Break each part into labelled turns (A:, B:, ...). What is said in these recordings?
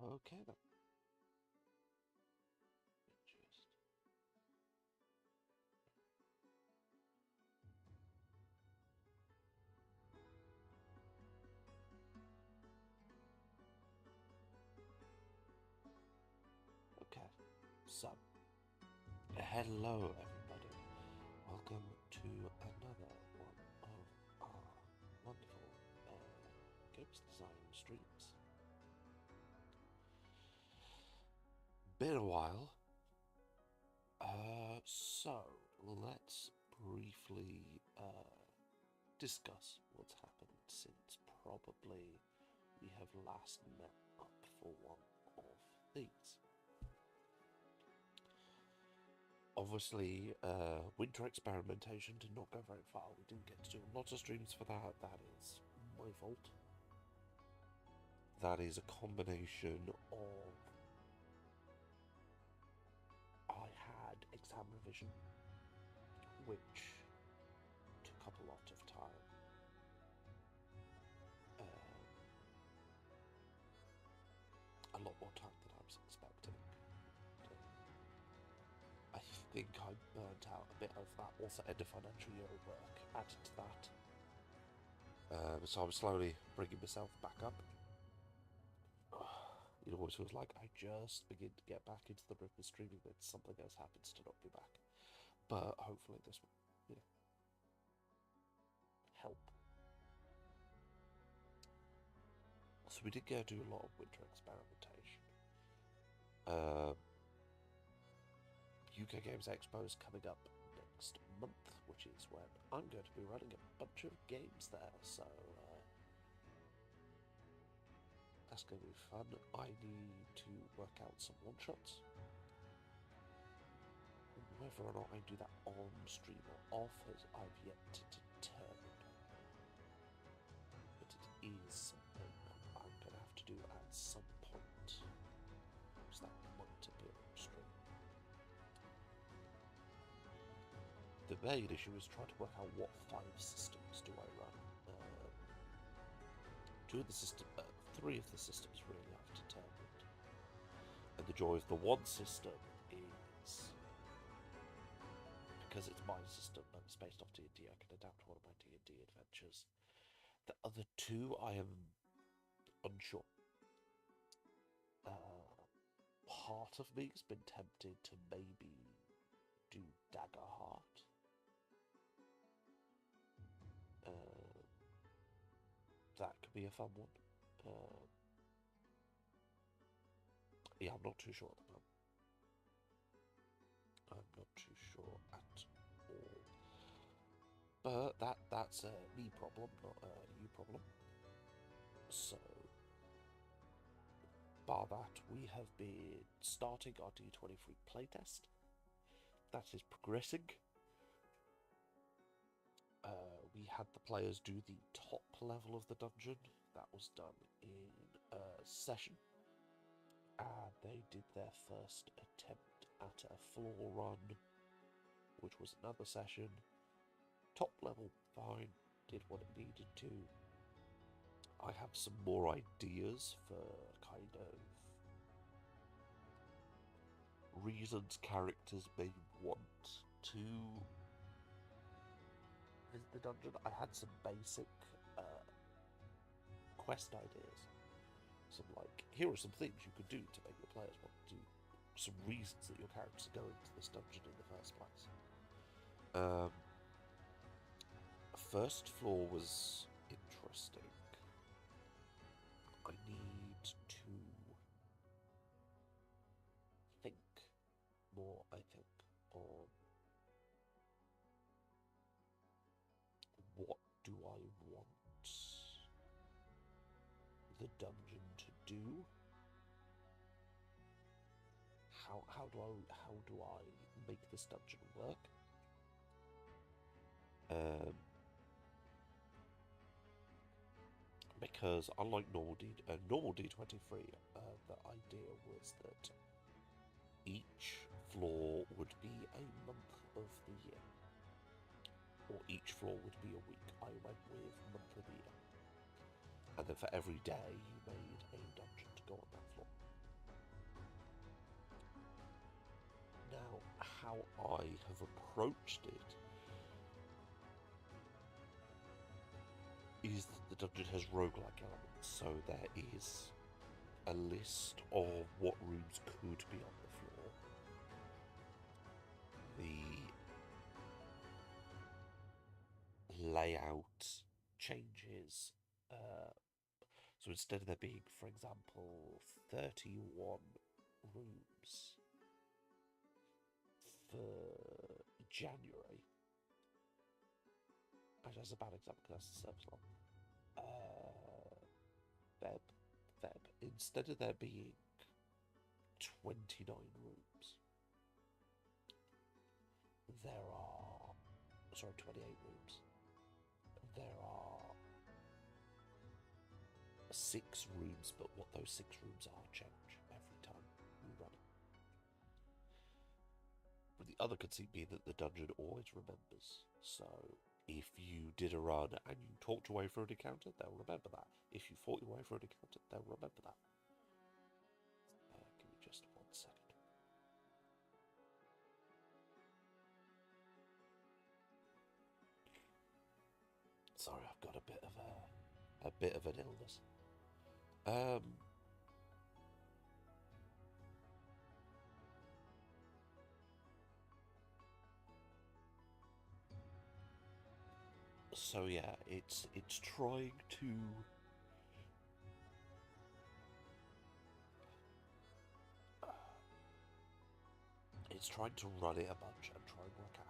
A: Okay then. Okay, so hello everybody. Welcome to another one of our wonderful games design streams. Been a while. So let's briefly discuss what's happened since probably we have last met up for one of these. Obviously, winter experimentation did not go very far. We didn't get to do lots of streams for that. That is my fault. That is a combination of I had exam revision, which took up a lot of time. A lot more time than I was expecting. I think I burnt out a bit of that. Also, end of financial year work added to that. So I'm slowly bringing myself back up. It always feels like I just begin to get back into the rhythm of streaming, that something else happens to not be back. But hopefully this will, help. So we did go do a lot of winter experimentation. UKGamesExpo is coming up next month, which is when I'm going to be running a bunch of games there, so that's going to be fun. I need to work out some one-shots. Whether or not I do that on stream or off, as I've yet to determine. But it is something I'm going to have to do at some point. So that might appear on stream. The main issue is trying to work out what 5 systems do I run. 3 of the systems really I've determined. And the joy of the one system is, because it's my system and it's based off D&D, I can adapt one of my D&D adventures. The other 2 I am unsure. Part of me has been tempted to maybe do Daggerheart. That could be a fun one. Yeah, I'm not too sure at the moment. I'm not too sure at all. But that's a me problem, not a you problem. So, bar that, we have been starting our D23 playtest. That is progressing. We had the players do the top level of the dungeon. That was done in a session. And they did their first attempt at a floor run, which was another session. Top level, fine, did what it needed to. I have some more ideas for kind of reasons characters may want to visit the dungeon. I had some basic quest ideas. Some like, here are some things you could do to make your players want to do, some reasons that your characters are going to this dungeon in the first place. First floor was interesting. I need to think more, on what do I want the dungeon to do? How do I make this dungeon work? Because unlike normal D23, the idea was that each floor would be a month of the year, or each floor would be a week. I went with month of the year, and then for every day you made a dungeon to go on that floor. Now, how I have approached it is that the dungeon has roguelike elements, so there is a list of what rooms could be on the floor. The layout changes. So instead of there being, for example, 31 rooms for January, actually that's a bad example because that's the service line. Feb. Instead of there being 29 rooms, there are 28 rooms. There are 6 rooms, but what those 6 rooms are change every time we run it. But the other conceit being that the dungeon always remembers. So if you did a run and you talked your way through an encounter, they'll remember that. If you fought your way through an encounter, they'll remember that. Give me just 1 second. Sorry, I've got a bit of an illness. So yeah, it's trying to run it a bunch and try and work out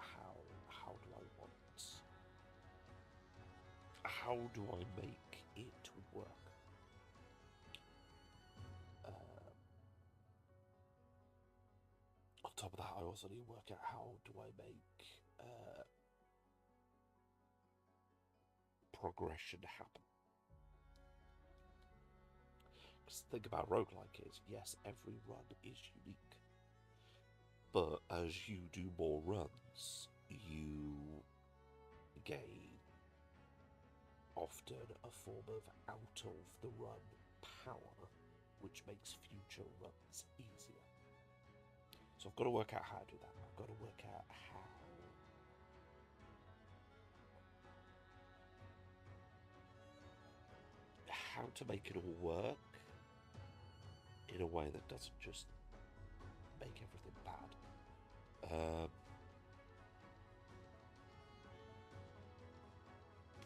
A: how do I make it work. On top of that, I also need to work out how do I make progression happen. Because the thing about roguelike is, yes, every run is unique, but as you do more runs, you gain often a form of out of the run power, which makes future runs easier. So I've got to work out how to do that. I've got to work out how to make it all work in a way that doesn't just make everything bad.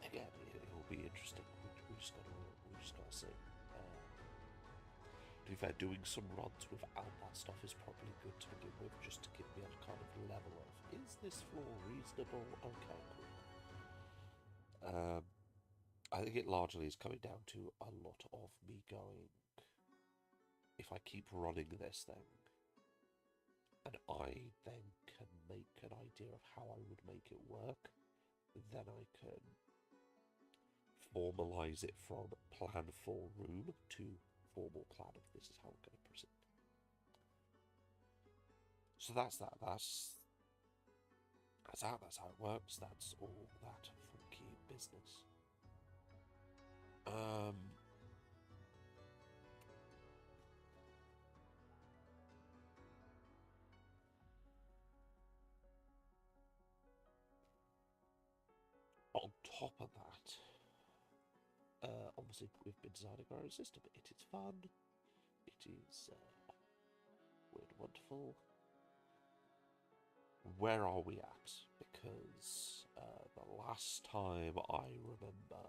A: Again, it'll be interesting. We just gotta see. To be fair, doing some runs without that stuff is probably good to begin with, just to give me a kind of level of, is this floor reasonable? Okay, cool. I think it largely is coming down to a lot of me going, if I keep running this thing, and I then can make an idea of how I would make it work, then I can formalize it from plan for room to formal plan of this is how I'm going to proceed. So that's that. That's how it works. That's all that funky business. On top of that, obviously we've been designing our own system. It is fun. It is weird, wonderful. Where are we at? Because the last time I remember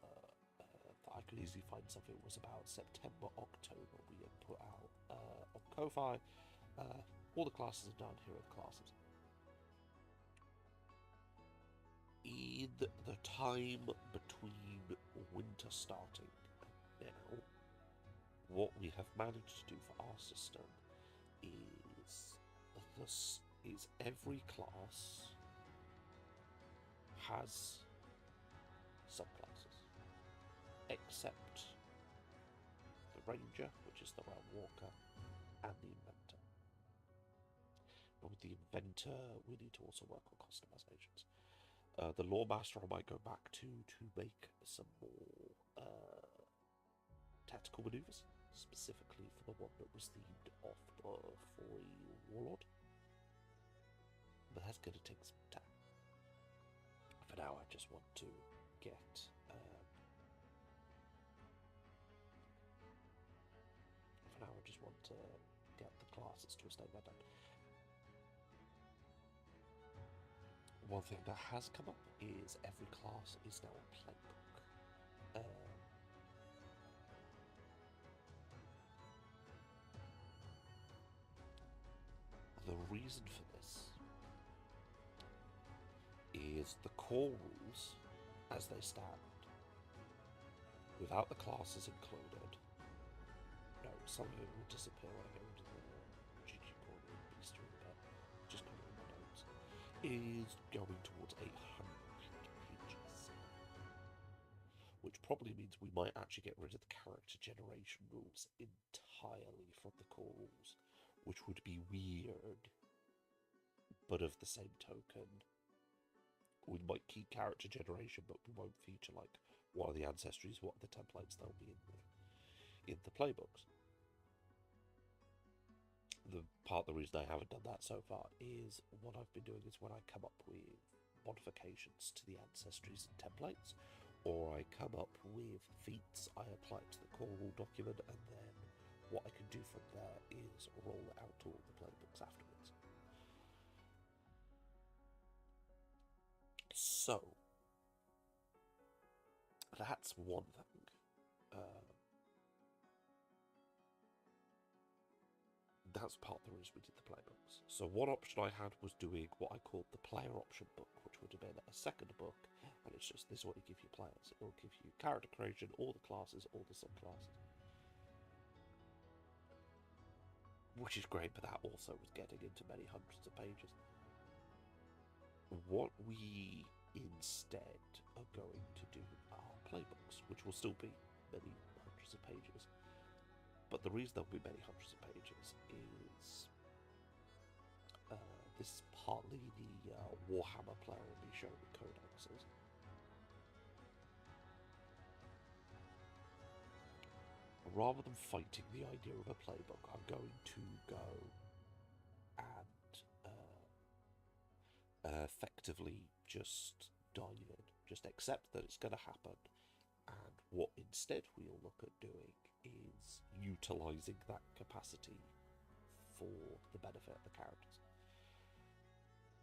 A: that I could easily find something was about September, October. We had put out on Ko-Fi. All the classes are done. Here are the classes. In the time between winter starting and now, what we have managed to do for our system is every class has subclasses, except the Ranger, which is the Realm Walker, and the Inventor. But with the Inventor, we need to also work on customizations. The Lawmaster I might go back to make some more tactical maneuvers, specifically for the one that was themed off for a Warlord. but that's going to take some time. For now, I just want to get the classes to a state where done. One thing that has come up is every class is now a playbook. The reason for this is the core rules, as they stand, without the classes included. No, some of it will disappear when I get rid of the GG corner and bestiary, but just put it in my notes. Is going towards 800 pages, which probably means we might actually get rid of the character generation rules entirely from the core rules, which would be weird, but of the same token, we might keep character generation, but we won't feature like what are the ancestries, what are the templates they'll be in the playbooks. The reason I haven't done that so far is what I've been doing is when I come up with modifications to the ancestries and templates, or I come up with feats, I apply it to the core rule document, and then what I can do from there is roll it out to all the playbooks afterwards. So, that's one thing. That's part of the reason we did the playbooks. So one option I had was doing what I called the player option book, which would have been a second book, and it's just, this is what you give your players. It will give you character creation, all the classes, all the subclasses. Which is great, but that also was getting into many hundreds of pages. What we instead are going to do are playbooks, which will still be many hundreds of pages. But the reason there'll be many hundreds of pages is this is partly the Warhammer player will be showing the codexes. Rather than fighting the idea of a playbook, I'm going to go and effectively just dive in, just accept that it's going to happen, and what instead we'll look at doing is utilising that capacity for the benefit of the characters.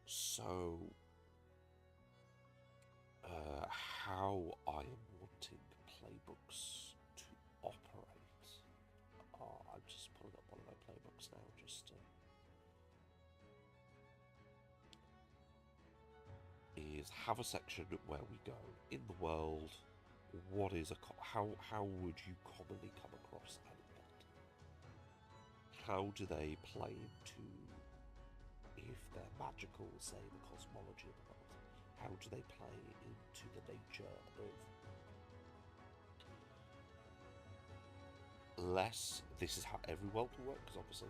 A: So, how I am wanting playbooks to operate. I'm just pulling up one of my playbooks now, just to... is have a section where we go in the world. What is how would you commonly come across an event? How do they play into, if they're magical, say the cosmology of the world? How do they play into the nature of less? This is how every world will work, because obviously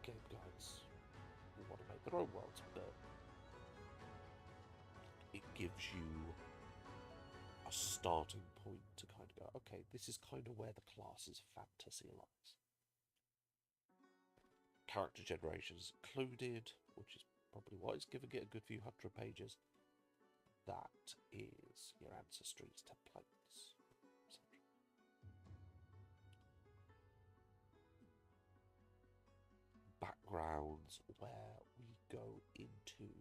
A: game guides will want to make their own worlds, but it gives you a starting point to kind of go, okay, this is kind of where the class's fantasy lies. Character generation is included, which is probably why it's giving it a good few hundred pages. That is your ancestries, templates, etc. Backgrounds, where we go into...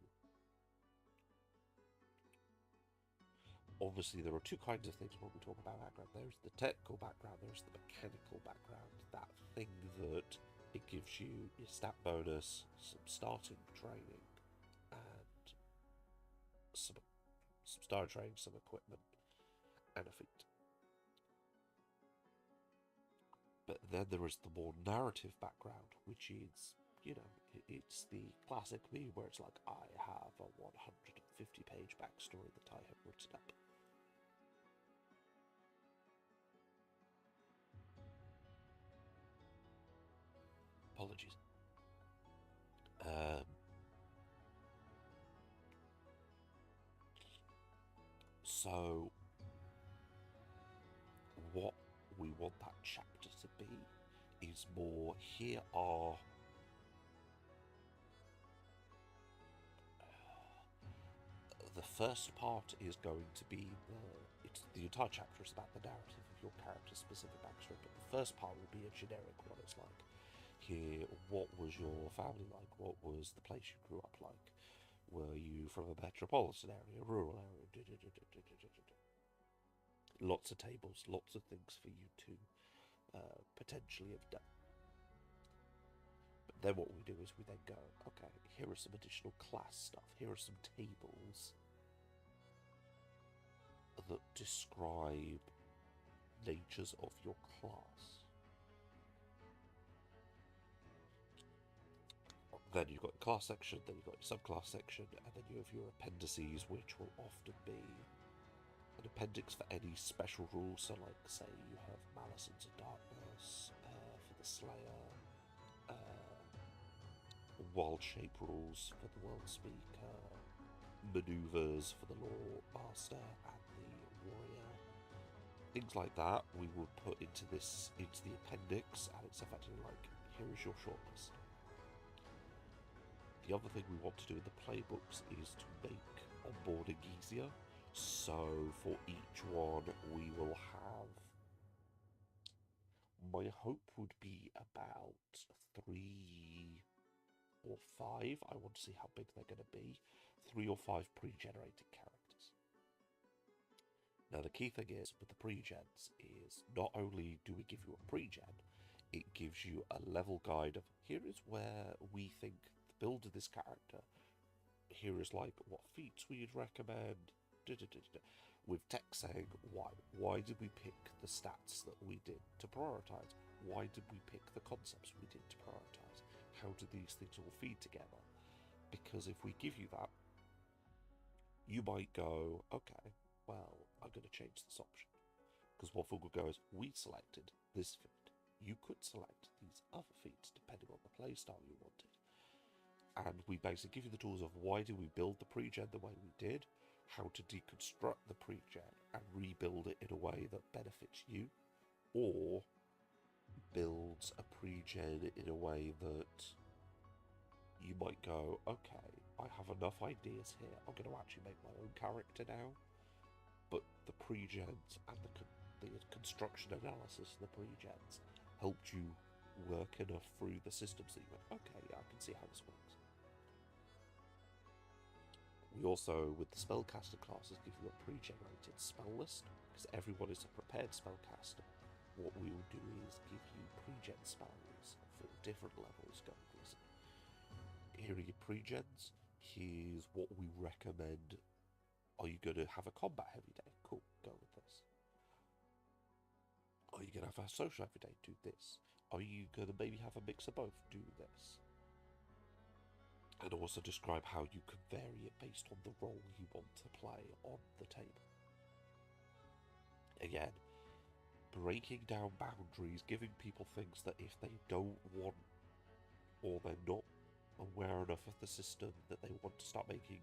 A: Obviously, there are two kinds of things when we talk about background. There's the technical background, there's the mechanical background. That thing that it gives you your stat bonus, some starting training, and some starting training, some equipment, and a feat. But then there is the more narrative background, which is, you know, it's the classic me where it's like, I have a 150-page backstory that I have written up. Apologies. So, what we want that chapter to be is more, here are first part is going to be the entire chapter is about the narrative of your character's specific backstory, but the first part will be a generic one. It's like, here, what was your family like? What was the place you grew up like? Were you from a metropolitan area, a rural area? Lots of tables, lots of things for you to potentially have done. But then what we do is we then go, okay, here are some additional class stuff. Here are some tables that describe natures of your class. Then you've got your class section, then you've got your subclass section, and then you have your appendices, which will often be an appendix for any special rules. So, like, say you have Malice into Darkness for the Slayer, Wild Shape rules for the World Speaker, maneuvers for the Law Master and the Warrior. Things like that we will put into the appendix, and it's effectively like, here is your shortlist. The other thing we want to do in the playbooks is to make onboarding easier. So for each one we will have, my hope would be about 3 or 5. I want to see how big they're going to be. 3 or 5 pre-generated characters. Now the key thing is with the pre-gens is not only do we give you a pre-gen, it gives you a level guide of, here is where we think the build of this character, here is like what feats we'd recommend, with text saying why. Why did we pick the stats that we did to prioritize? Why did we pick the concepts we did to prioritize? How do these things all feed together? Because if we give you that, you might go, okay, well, I'm going to change this option. Because what Fogel goes, we selected this feat. You could select these other feats depending on the playstyle you wanted. And we basically give you the tools of why did we build the pre-gen the way we did, how to deconstruct the pre-gen and rebuild it in a way that benefits you, or builds a pre-gen in a way that you might go, okay, I have enough ideas here, I'm going to actually make my own character now, but the pre-gens and the construction analysis of the pre-gens helped you work enough through the systems that you went, okay, yeah, I can see how this works. We also, with the spellcaster classes, give you a pre-generated spell list, because everyone is a prepared spellcaster. What we will do is give you pre-gen spells for different levels going. Listen, here are your pre-gens, here's what we recommend. Are you going to have a combat heavy day? Cool, go with this. Are you going to have a social every day? Do this. Are you going to maybe have a mix of both? Do this. And also describe how you can vary it based on the role you want to play on the table. Again, breaking down boundaries, giving people things that if they don't want or they're not aware enough of the system that they want to start making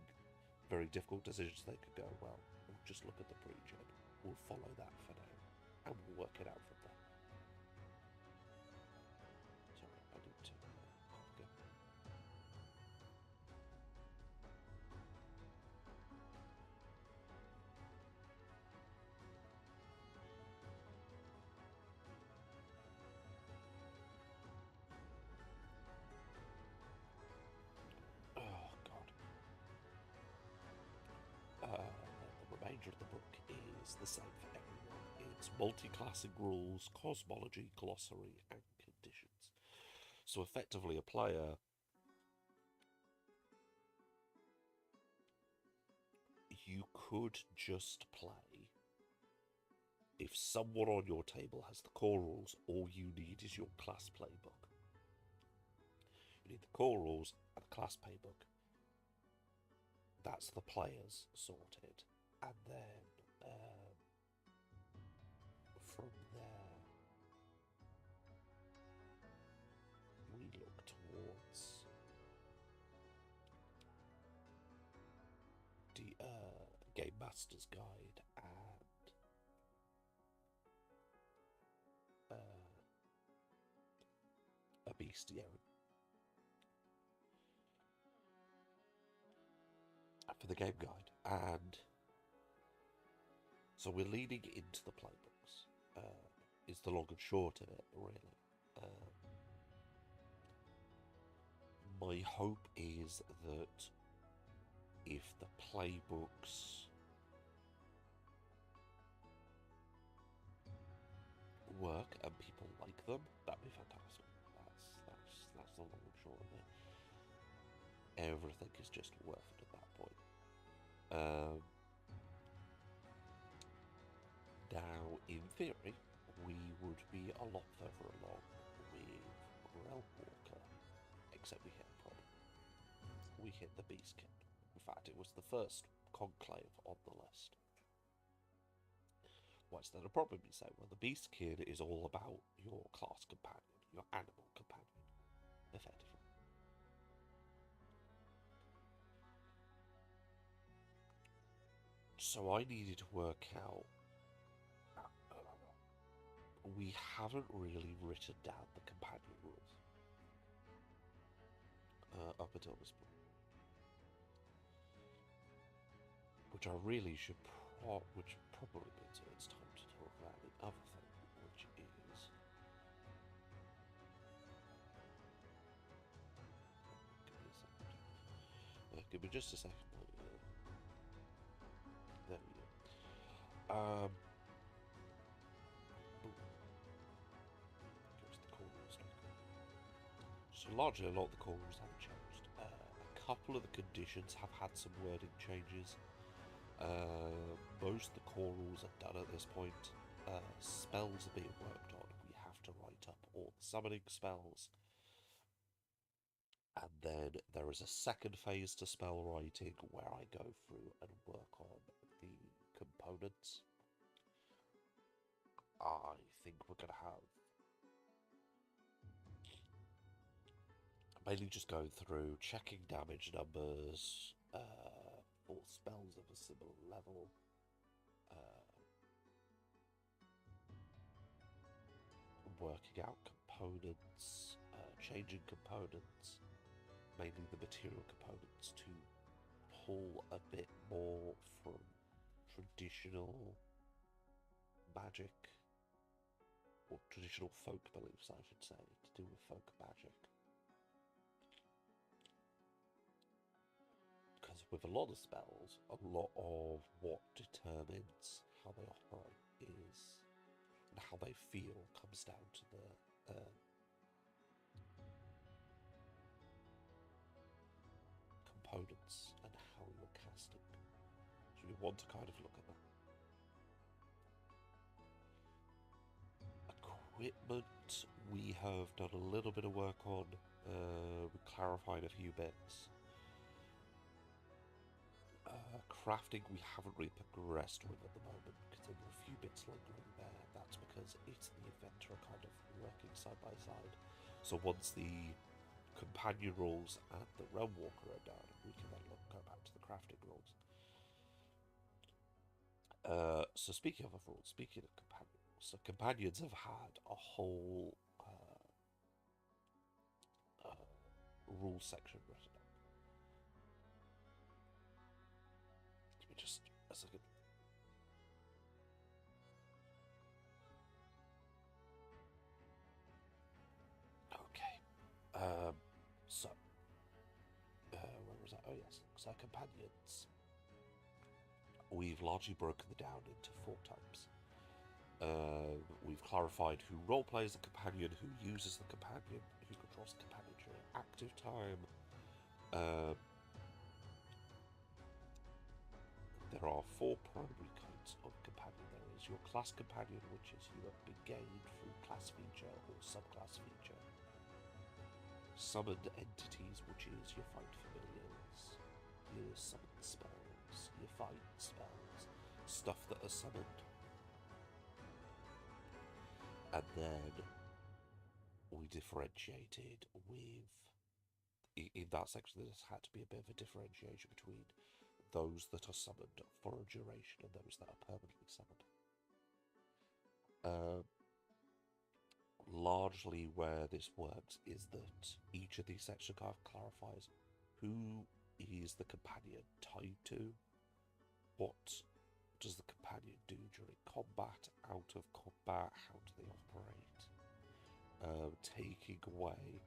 A: very difficult decisions, they could go, well, we'll just look at the pre-gen, we'll follow that for now, and we'll work it out from there. Sorry, I need to go. Oh, God. The remainder of the book is the same for everyone. It's multi-classing rules, cosmology, glossary, and conditions. So effectively a player, you could just play. If someone on your table has the core rules, all you need is your class playbook. You need the core rules and the class playbook. That's the players sorted. And then from there, we look towards the Game Master's Guide and a bestiary. For the game guide, And so we're leaning into the playbooks, is the long and short of it, really. My hope is that if the playbooks work and people like them, that'd be fantastic. That's the long and short of it. Everything is just worth it at that point. Now, in theory, we would be a lot further along with Realmwalker, except we hit a problem. We hit the Beastkin. In fact, it was the first conclave on the list. What's then a problem, you say? Well, the Beastkin is all about your class companion, your animal companion, effectively. So I needed to work out. We haven't really written down the companion rules up until this point, which I really should which probably means it's time to talk about the other thing, which is give me just a second. There we go. So largely a lot of the core rules haven't changed. A couple of the conditions have had some wording changes. Most of the core rules are done at this point. Spells are being worked on. We have to write up all the summoning spells. And then there is a second phase to spell writing where I go through and work on the components. I think we're going to have mainly just going through, checking damage numbers, all spells of a similar level, working out components, changing components, mainly the material components, to pull a bit more from traditional magic, or traditional folk beliefs, I should say, to do with folk magic. Because with a lot of spells, a lot of what determines how they operate is, and how they feel, comes down to the components and how you're casting. So we want to kind of look at that. Equipment, we have done a little bit of work on. We clarified a few bits. Crafting, we haven't really progressed with at the moment because there were a few bits lingering there. That's because it's the inventor kind of working side by side. So once the companion rules and the Realmwalker are done, we can then go back to the crafting rules. So speaking of rules, speaking of companions, so companions have had a whole rule section written up. Let me just a second. Okay. So where was that? Oh yes. So companions, we've largely broken them down into 4 types. We've clarified who roleplays the companion, who uses the companion, who controls the companion during active time. There are 4 primary kinds of companion. There is your class companion, which is you have been gained through class feature or subclass feature. Summoned entities, which is your fight familiars, your summon spells, your fight spells, stuff that are summoned. And then we differentiated with, in that section, there had to be a bit of a differentiation between those that are summoned for a duration and those that are permanently summoned. Largely where this works is that each of these sections kind of clarifies who is the companion tied to, taking away,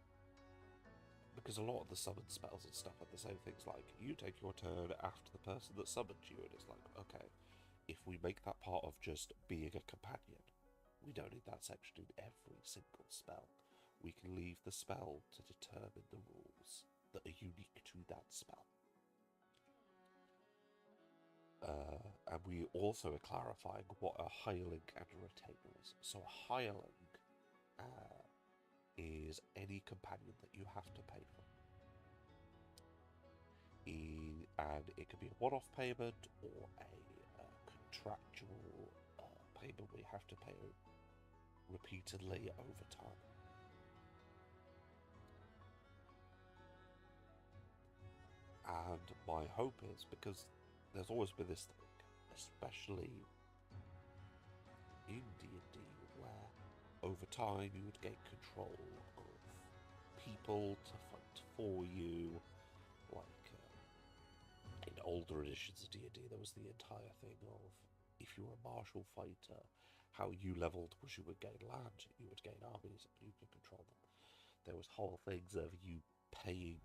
A: because a lot of the summon spells and stuff are the same things, like you take your turn after the person that summoned you, and it's like, okay, if we make that part of just being a companion, we don't need that section in every single spell. We can leave the spell to determine the rules that are unique to that spell. And we also are clarifying what a hireling and a retainer is. So a hireling is any companion that you have to pay for. And it can be a one-off payment or a contractual payment where you have to pay repeatedly over time. And my hope is, because there's always been this thing, especially in D&D, where over time you would gain control of people to fight for you. Like in older editions of D&D, there was the entire thing of, if you were a martial fighter, how you leveled was you would gain land, you would gain armies, and you could control them. There was whole things of you paying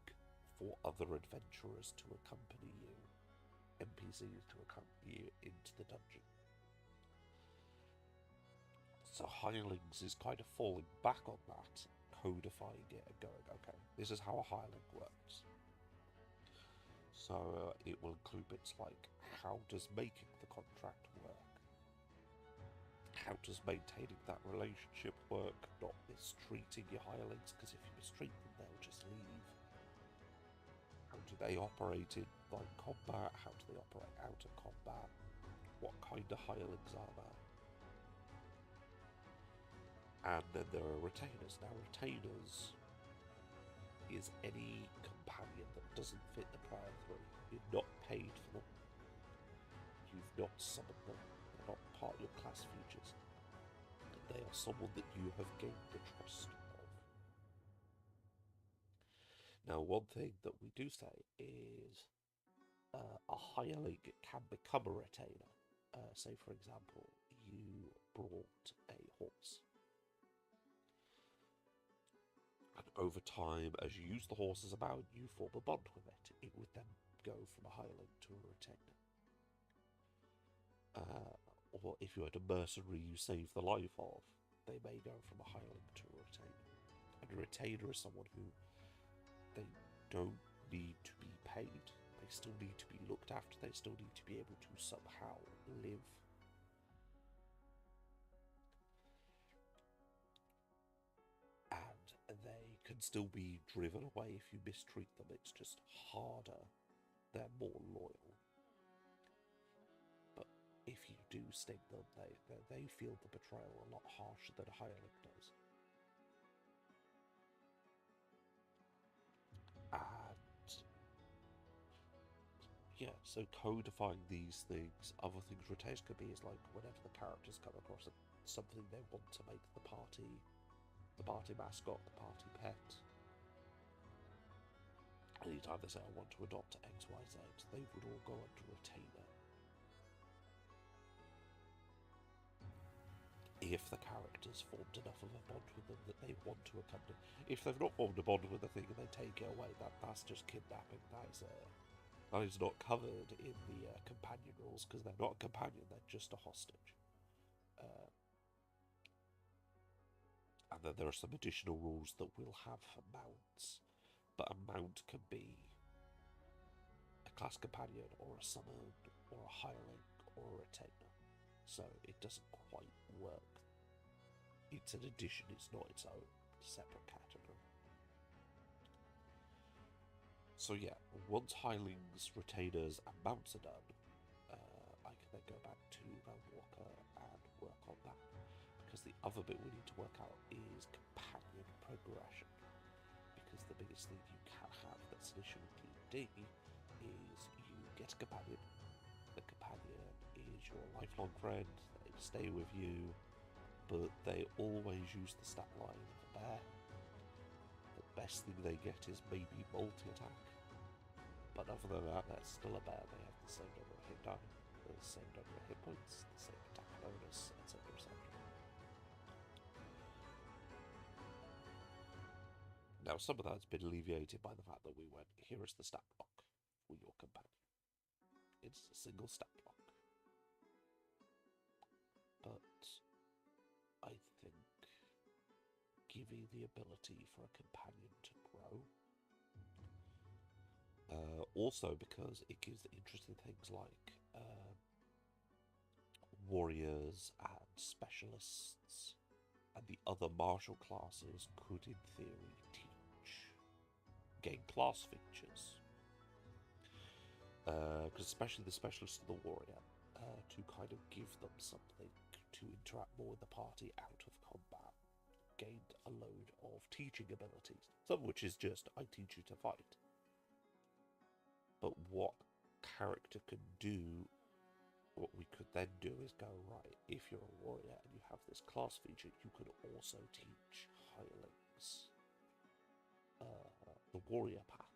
A: for other adventurers to accompany you, NPCs to accompany you into the dungeon. So hirelings is kind of falling back on that, codifying it and going, okay, this is how a hireling works. So it will include bits like, how does making the contract work? How does maintaining that relationship work? Not mistreating your hirelings, because if you mistreat them, they'll just leave. How do they operate in combat? How do they operate out of combat? What kind of hirelings are there? And then there are retainers. Now, retainers is any companion that doesn't fit the prior three. You've not paid for them. You've not summoned them. They're not part of your class features. They are someone that you have gained the trust of. Now, one thing that we do say is a hireling can become a retainer. Say, for example, you brought a horse. And over time, as you use the horse as a mount, you form a bond with it. It would then go from a hireling to a retainer. Or if you had a mercenary you saved the life of, they may go from a hireling to a retainer. And a retainer is someone who they don't need to be paid. They still need to be looked after. They still need to be able to somehow live. And they can still be driven away if you mistreat them. It's just harder. They're more loyal. But if you do sting them, they feel the betrayal a lot harsher than a hireling does. And yeah, so codifying these things, other things retainers could be is like whenever the characters come across something they want to make the party mascot, the party pet. Anytime they say I want to adopt XYZ, they would all go under retainer. If the characters formed enough of a bond with them that they want to accompany. If they've not formed a bond with the thing and they take it away, that's just kidnapping. That is not covered in the companion rules, because they're not a companion, they're just a hostage. And then there are some additional rules that we'll have for mounts. But a mount can be a class companion, or a summon, or a hireling, or a retainer. So it doesn't quite work. It's an addition, it's not its own separate category. So yeah, once hirelings, retainers, and mounts are done, I can then go back to Realmwalker and work on that. Because the other bit we need to work out is companion progression. Because the biggest thing you can have that's an issue with D&D is you get a companion. The companion is your lifelong friend, they stay with you, but they always use the stat line of a bear. The best thing they get is maybe multi-attack. But other than that, that's still a bear. They have the same number of hit die, the same number of hit points, the same attack bonus, etc. etc. Now, some of that's been alleviated by the fact that we went, here is the stat block for your companion. It's a single stat block. But I think giving the ability for a companion to grow, also because it gives interesting things like warriors and specialists and the other martial classes could in theory gain class features, because especially the specialist and the warrior, to kind of give them something to interact more with the party out of combat, gained a load of teaching abilities, some of which is just, I teach you to fight. But what character can do, what we could then do is go, right, if you're a warrior and you have this class feature, you could also teach hirelings the warrior path.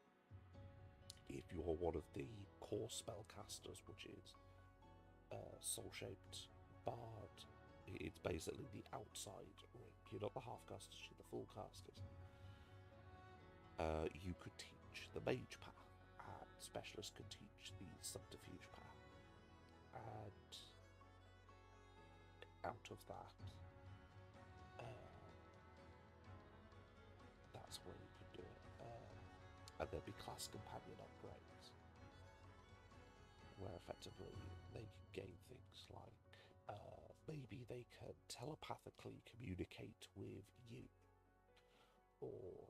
A: If you're one of the core spellcasters, which is soul-shaped bard, it's basically the outside ring. You're not the half-casters, you're the full casters. You could teach the mage path, and specialists could teach the subterfuge path. And out of that, that's where you can do it. And there'd be class companion upgrades, where effectively they can gain things like maybe they can telepathically communicate with you, or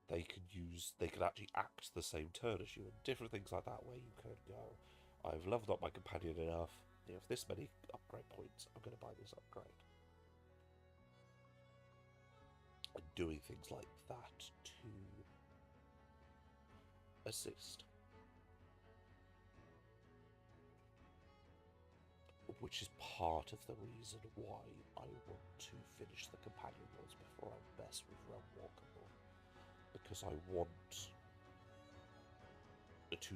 A: they could actually act the same turn as you, and different things like that, where you could go, I've leveled up my companion enough, you have this many upgrade points, I'm going to buy this upgrade. And doing things like that to assist. Which is part of the reason why I want to finish the companion ones before I mess with Realm Walker more. Because I want to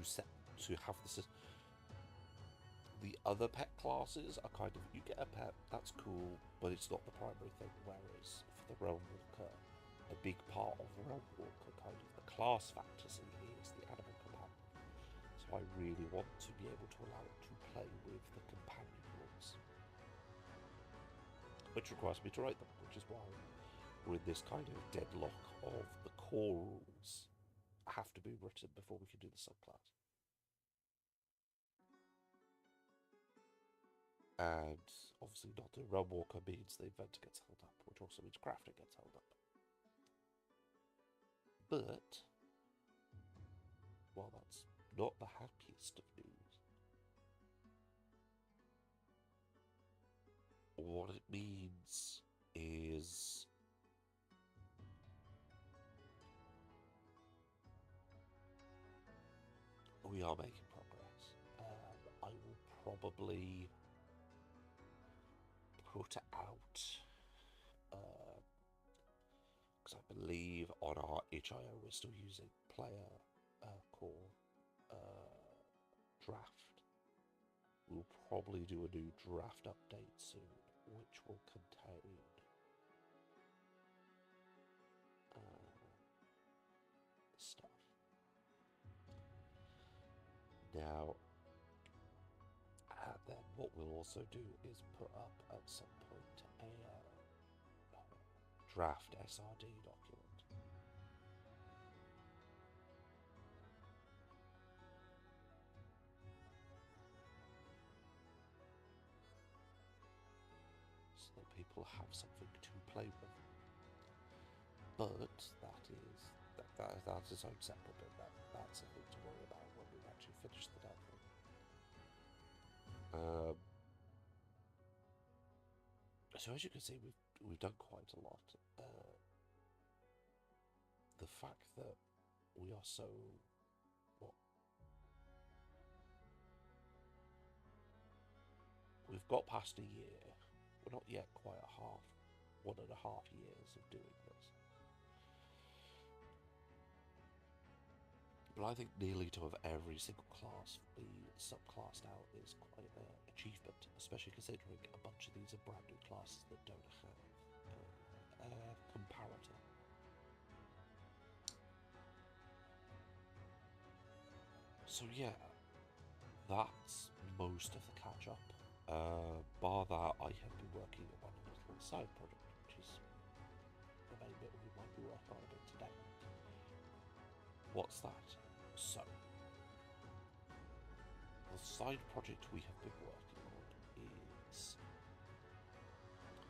A: have this. The other pet classes are kind of, you get a pet, that's cool, but it's not the primary thing. Whereas for the Realm Walker, a big part of Realm Walker, kind of the class fantasy, is the animal companion. So I really want to be able to allow it to play with the companion rules, which requires me to write them, which is why we're in this kind of deadlock of the core rules have to be written before we can do the subclass. And obviously not doing Realm Walker means the inventor gets held up, which also means crafting gets held up. But, well, that's not the happiest of news. What it means is we are making progress. I will probably put out, because I believe on our HIO we're still using player core draft. We'll probably do a new draft update soon, which will contain stuff. Now, and then what we'll also do is put up at some point a draft SRD document. So that people have something to play with. But that is its own separate bit. That's a thing to worry about when we've actually finished the damn thing. So as you can see, we've done quite a lot. The fact that we are so we've got past a year. We're not yet quite at 1.5 years of doing this. But I think nearly to have every single class be subclassed out is quite an achievement, especially considering a bunch of these are brand new classes that don't have a comparator. So yeah, that's most of the catch-up. Bar that, I have been working on a little side project, which is the main bit we might be working on a bit today. What's that? So, the side project we have been working on is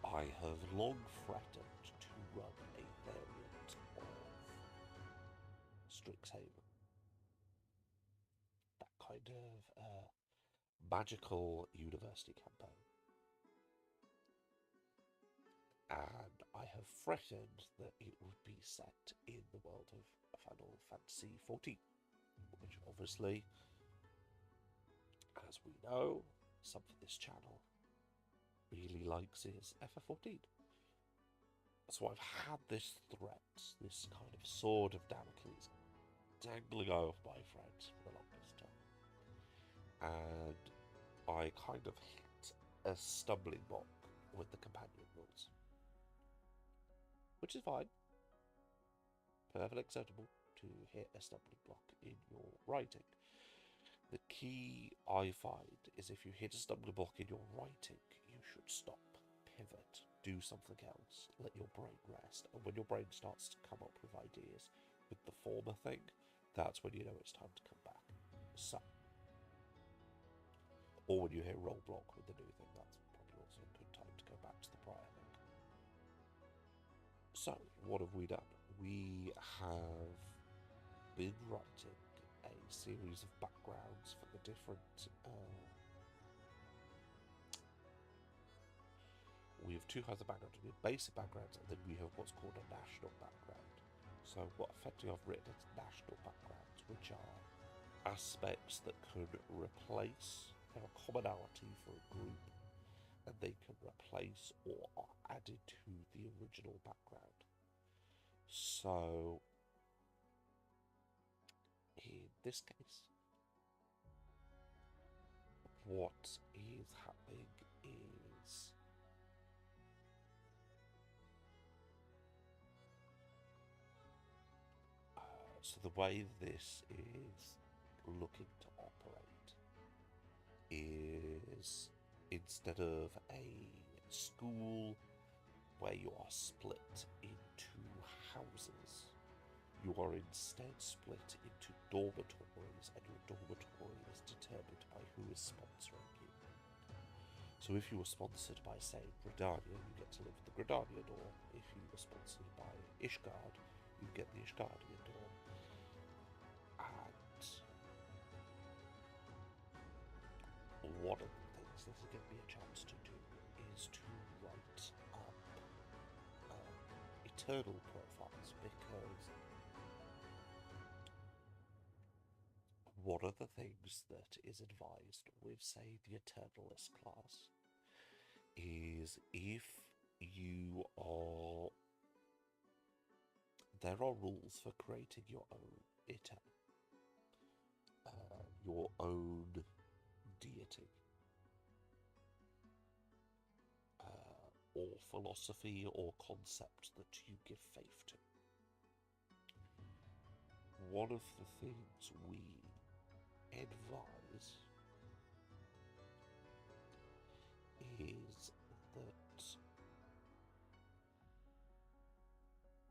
A: I have long fretted to run a variant of Strixhaven. That kind of magical university campaign. And I have fretted that it would be set in the world of Final Fantasy XIV, which obviously, as we know, something this channel really likes is FF14. So I've had this threat, this kind of sword of Damocles, dangling over my friends for the longest time. And I kind of hit a stumbling block with the companion rules. Which is fine. Perfectly acceptable to hit a stumbling block in your writing. The key I find is if you hit a stumbling block in your writing, you should stop, pivot, do something else, let your brain rest. And when your brain starts to come up with ideas with the former thing, that's when you know it's time to come back. So, or when you hit roadblock with the new thing, that's probably also a good time to go back to the prior thing. So, what have we done? We have been writing a series of backgrounds for the different we have two kinds of backgrounds. We have basic backgrounds, and then we have what's called a national background. So what effectively I've written is national backgrounds, which are aspects that could replace, they have a commonality for a group, and they can replace or are added to the original background. So in this case, what is happening is so the way this is looking to operate is instead of a school where you are split into houses, you are instead split into dormitories, and your dormitory is determined by who is sponsoring you. So if you were sponsored by, say, Gridania, you get to live in the Gridania dorm. If you were sponsored by Ishgard, you get the Ishgardian dorm. And one of the things this will give me a chance to do is to write up eternal profiles, because one of the things that is advised with, say, the Eternalist class is if you are... There are rules for creating your own Eternal, your own deity, or philosophy or concept that you give faith to. One of the things we advise is that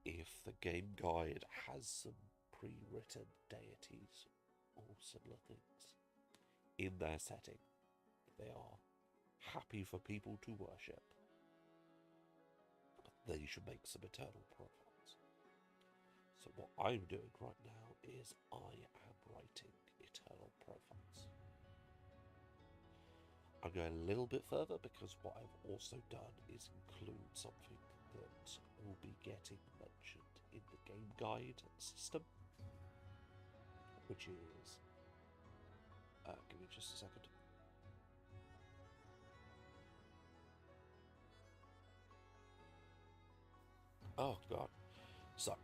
A: if the game guide has some pre-written deities or similar things in their setting, they are happy for people to worship, they should make some eternal profiles. So what I'm doing right now is I am writing eternal profiles. I'm going a little bit further because what I've also done is include something that will be getting mentioned in the game guide system, which is... give me just a second. Oh god. So,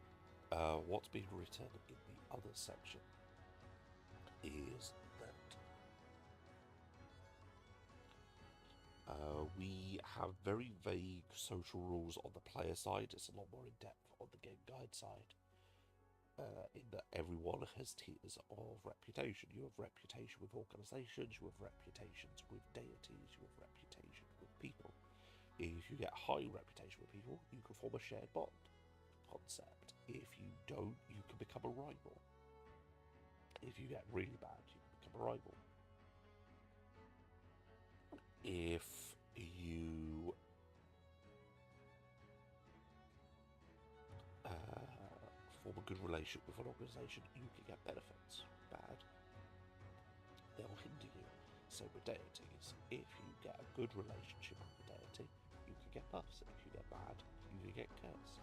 A: what's been written in the other section is that we have very vague social rules on the player side. It's a lot more in depth on the game guide side. in that everyone has tiers of reputation. You have reputation with organisations, you have reputations with deities, you have reputation with people. If you get high reputation with people, you can form a shared bond concept. If you don't, you can become a rival. If you get really bad, you can become a rival. If you form a good relationship with an organisation, you can get benefits. Bad, they'll hinder you. So with deities, if you get a good relationship with a deity, you can get buffs. If you get bad, you can get cursed.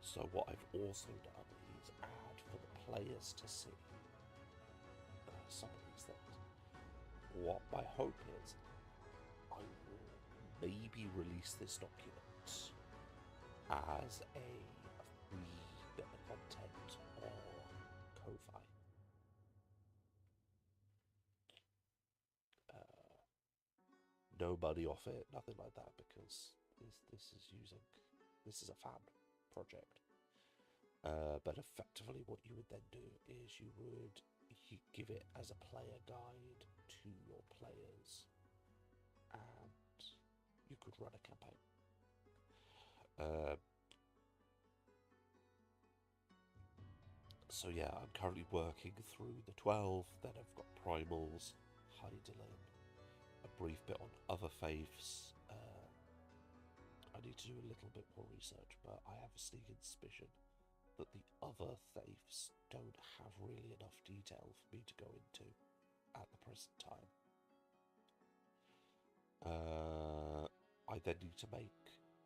A: So what I've also done is add for the players to see some of these things. What my hope is, I will maybe release this document as a free bit of content on Ko-Fi. No money off it, nothing like that, because this is a fan project. But effectively what you would then do is you give it as a player guide to your players, and you could run a campaign. So yeah, I'm currently working through the 12, then I've got Primals, Hydaelyn, a brief bit on other faiths. I need to do a little bit more research, but I have a sneaking suspicion that the other faiths don't have really enough detail for me to go into at the present time. I then need to make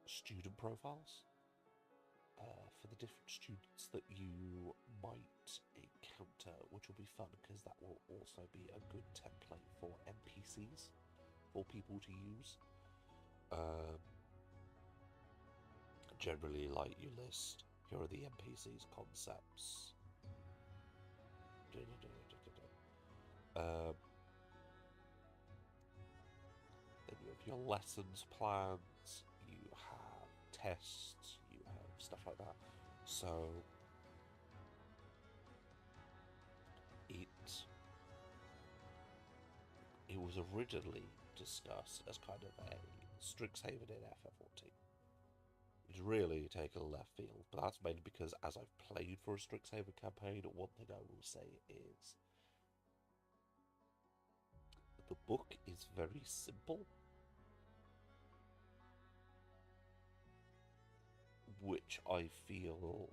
A: student profiles for the different students that you might encounter, which will be fun because that will also be a good template for NPCs for people to use. Generally, like, you list, here are the NPCs concepts. Then you have your lessons plans, you have tests, you have stuff like that. So it was originally discussed as kind of a Strixhaven in FF14. It's really taken a left field, but that's mainly because as I've played for a Strixhaven campaign, one thing I will say is the book is very simple, which I feel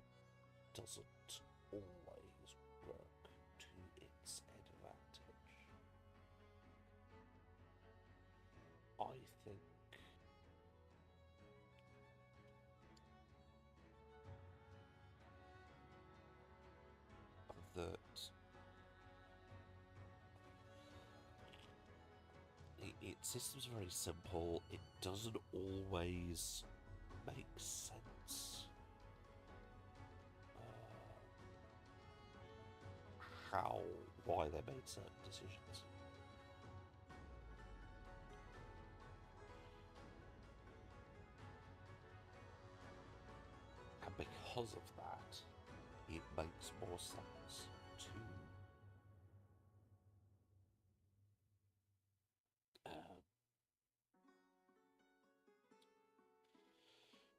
A: doesn't always work to its advantage. I think that its system's very simple. It doesn't always make sense why they made certain decisions. And because of that, it makes more sense to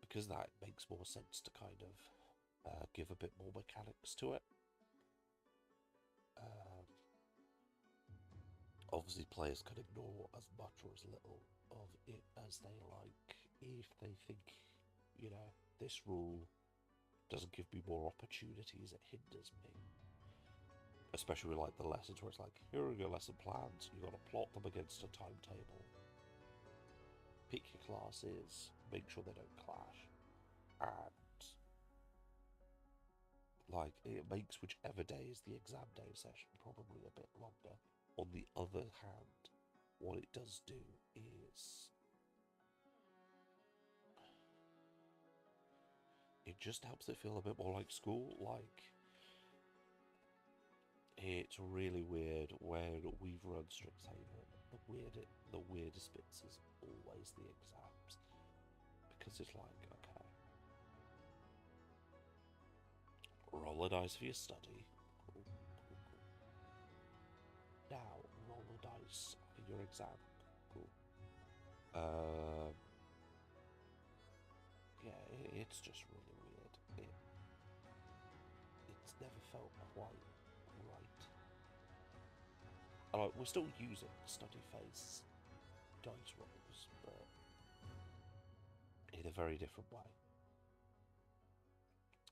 A: because that makes more sense to kind of give a bit more mechanics to it. Obviously, players can ignore as much or as little of it as they like. If they think, you know, this rule doesn't give me more opportunities, it hinders me. Especially with, like, the lessons where it's like, here are your lesson plans, you've got to plot them against a timetable. Pick your classes, make sure they don't clash. And, like, it makes whichever day is the exam day session probably a bit longer. On the other hand, what it does do is it just helps it feel a bit more like school. Like, it's really weird when we've run Strixhaven. The weirdest bits is always the exams, because it's like, okay, Roll a dice for your study. Cool. Now, roll a dice for your exam. Cool. Yeah, it's just really weird. It's never felt quite right. We're still using study phase dice rolls, but in a very different way.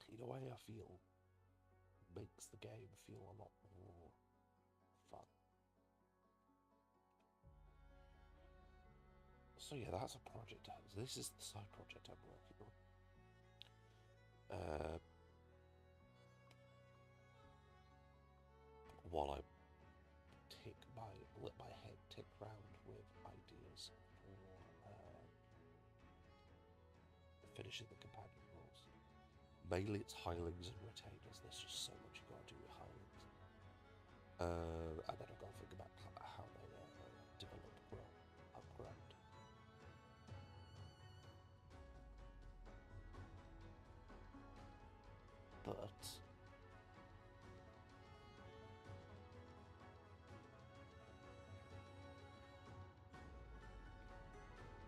A: In a way I feel makes the game feel a lot more fun. So yeah, that's a project. This is the side project I'm working on. While I let my head tick round with ideas for finishing the companion rules. Mainly it's Hirelings and Retainers. There's just so much you gotta do with Hirelings. And then I've got to think about how they develop, grow, upgrade. But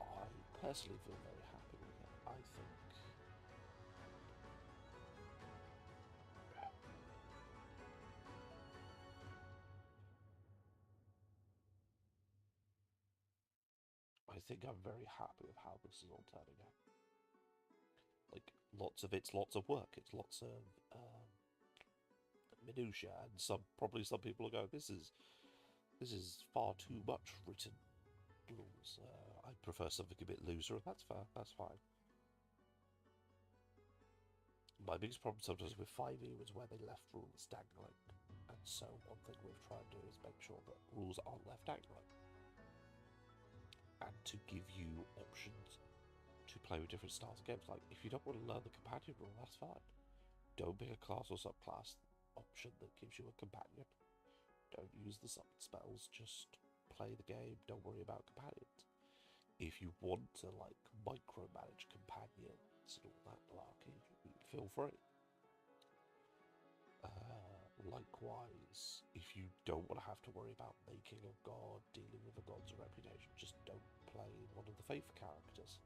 A: I personally feel very happy with it. I think I'm very happy with how this is all turning out. Like, it's lots of work. It's lots of minutiae, and probably some people will go, this is far too much written rules. I prefer something a bit looser, and that's fair. That's fine. My biggest problem sometimes with 5e was where they left rules dangling, and so one thing we've tried to do is make sure that rules aren't left dangling, and to give you options to play with different styles of games. Like, if you don't want to learn the companion rule, that's fine. Don't pick a class or subclass option that gives you a companion. Don't use the summon spells, just play the game, don't worry about companions. If you want to, like, micromanage companions and all that malarkey, feel free. Likewise, if you don't want to have to worry about making a god, dealing with a god's reputation, just don't play one of the faith characters.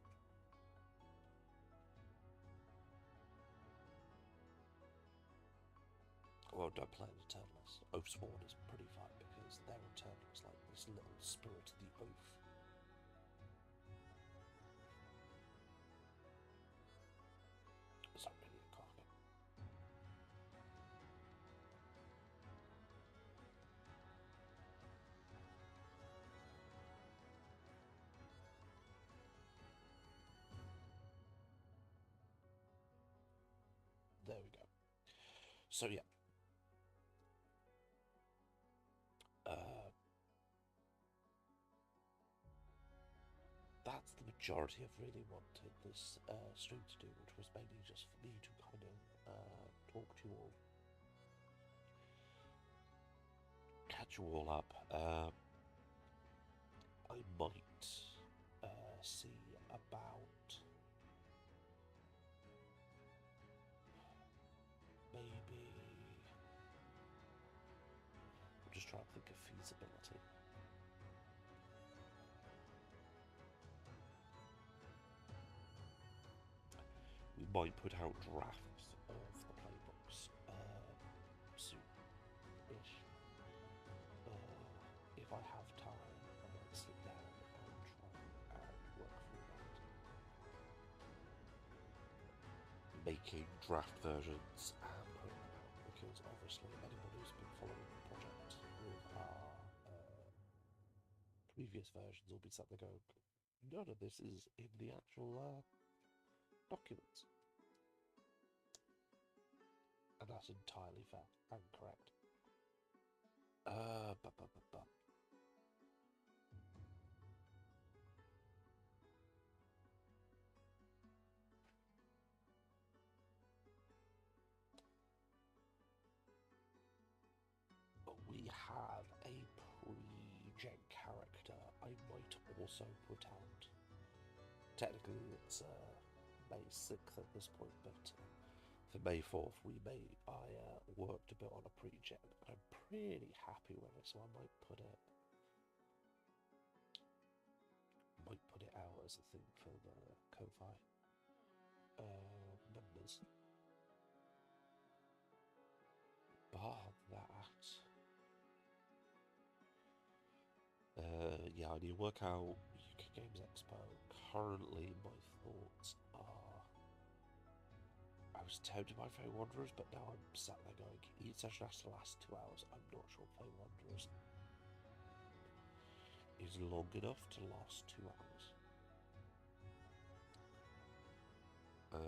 A: Well, don't play an Eternalist. Oathsworn is pretty fun because their Eternal is like this little spirit of the oath. Is that really a cargo? There we go. So yeah. That's the majority I've really wanted this stream to do, which was mainly just for me to kind of talk to you all, catch you all up. I might see about maybe. I'm just trying to think of feasibility. We might put out drafts of the playbooks soon-ish. If I have time, I might sit down and try and work through that. Making draft versions and putting them out, because obviously anyone who's been following the project with our previous versions will be sat there going, none of this is in the actual documents. And that's entirely fair and correct. We have a pre-gen character I might also put out. Technically it's May 6th at this point, but For May 4th, I worked a bit on a pre-gen, and I'm pretty happy with it, so I might put it out as a thing for the Ko-Fi members. Bar that, yeah, I need to work out UKGamesExpo. Currently, my thoughts are, I was tempted by Fey Wanderers, but now I'm sat there going, each session has to last 2 hours. I'm not sure Fey Wanderers is long enough to last 2 hours. We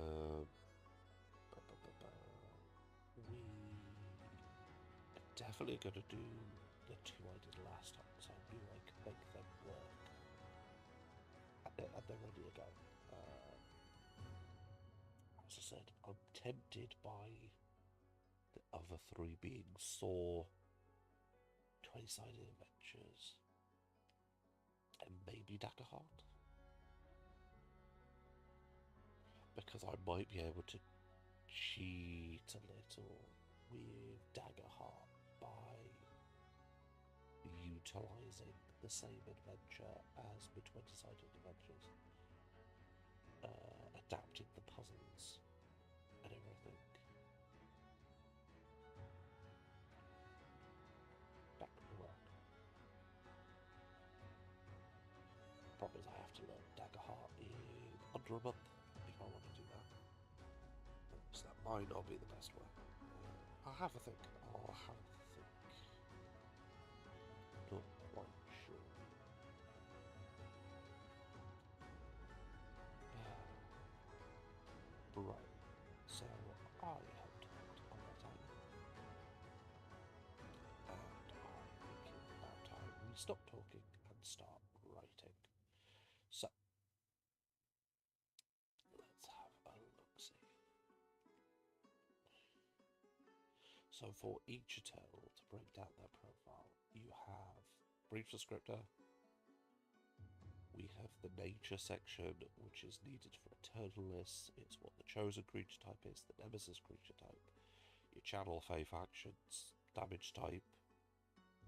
A: are definitely going to do the 2 I did last time, so I knew I could make them work. And they're ready to go. As I said, I'm tempted by the other 3 being Saw, 20-sided adventures, and maybe Daggerheart. Because I might be able to cheat a little with Daggerheart by utilising the same adventure as the 20-sided adventures, adapting the puzzles and everything. That could work. Problem is I have to learn Daggerheart in under a month if I want to do that. So that might not be the best way. I'll have a think. Not quite sure. Right. So I have talked on my time. And I'm thinking about time we stop talking and start writing. So let's have a look-see. So for each turtle, to break down their profile, you have brief descriptor. We have the nature section, which is needed for a turtleness. It's what the chosen creature type is, the nemesis creature type, your channel faith actions, damage type,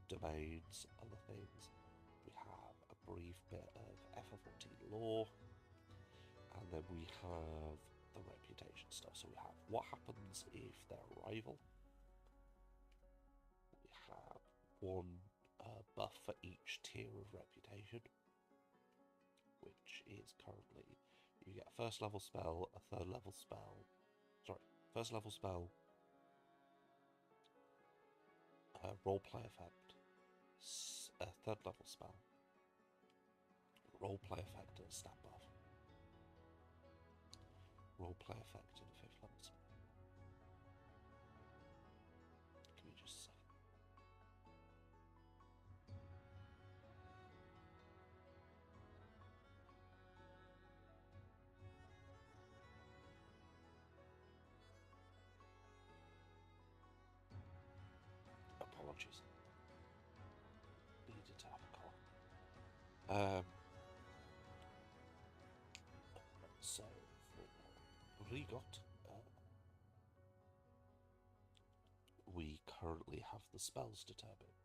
A: domains, other things. We have a brief bit of FF14 lore, and then we have the reputation stuff. So we have what happens if they're a rival. We have one buff for each tier of reputation, which is currently, you get a first level spell, a third level spell, first level spell, roleplay effect, a third level spell, roleplay effect and a stat buff, roleplay effect and a 5th level spell. Give me just a second. Apologies. Needed to have a call. So for Rigot, we currently have the spells determined.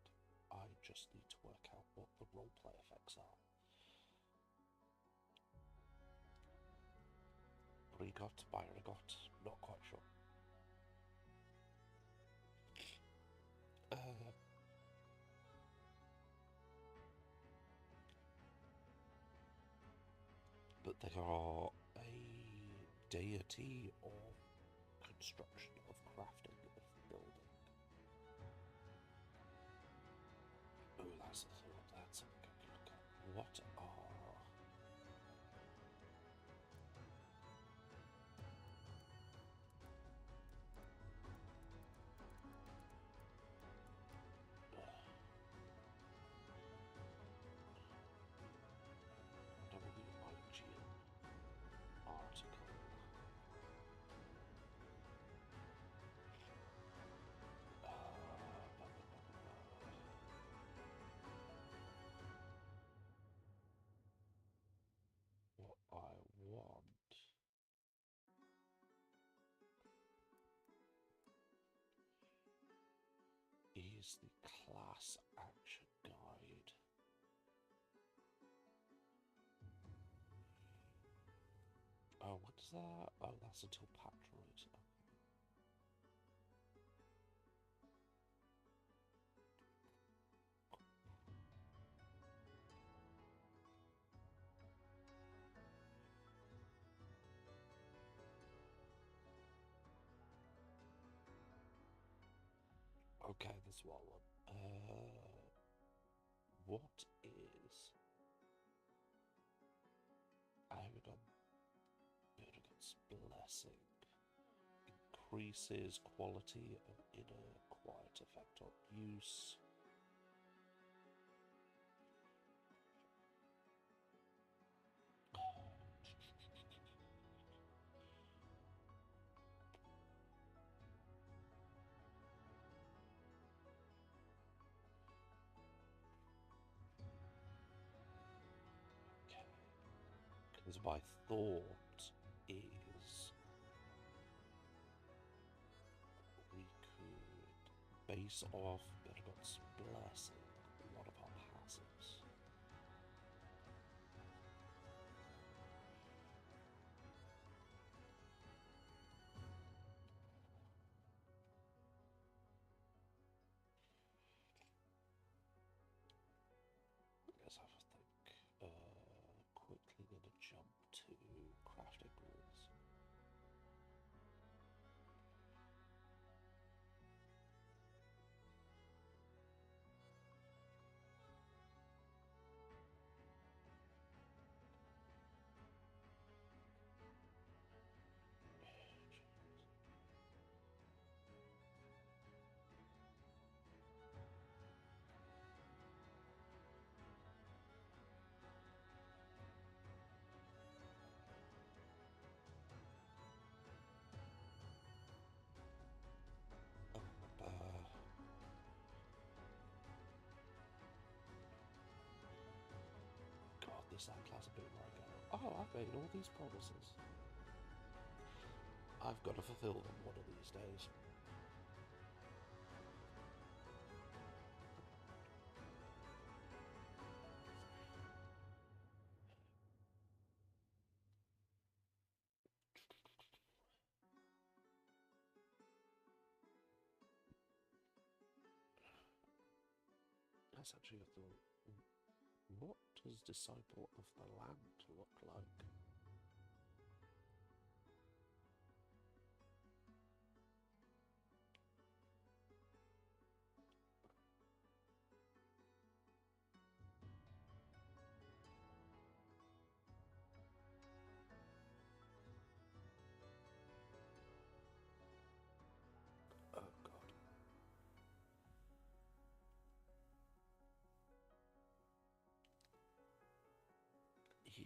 A: I just need to work out what the roleplay effects are. Rigot by Rigot, not quite sure. But they are a deity of construction, of crafting, of building. Oh, that's a thought. That's something I can look at. What are... WIGN article. is the class action guide. Oh, what is that? Oh, that's until Patroid. Okay, this one. What is Erdogan's blessing? Increases quality of inner quiet effect on use. Because my thought is we could base off Erdogan's blessing one of our passives. Let's have a think. Quickly gonna jump to crafting rules. God, this that class a bit where I go, oh, I've made all these promises. I've got to fulfill them one of these days. That's actually a thought. What does Disciple of the Land look like? Oh god.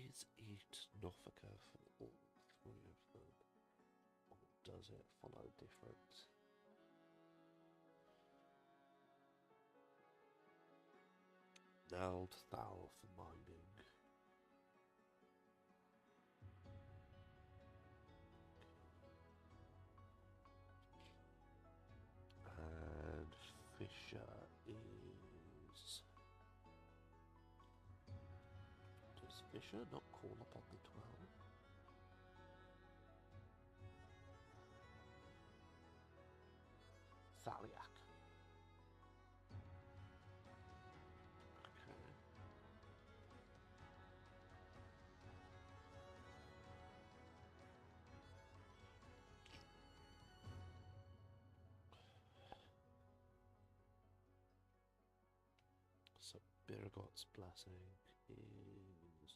A: Is it Norfolker for all three of them? Or does it follow different? Nald Thal for mining. And Fisher is... Does Fisher not call upon the 12? Thaliak. Okay. So Birgot's blessing is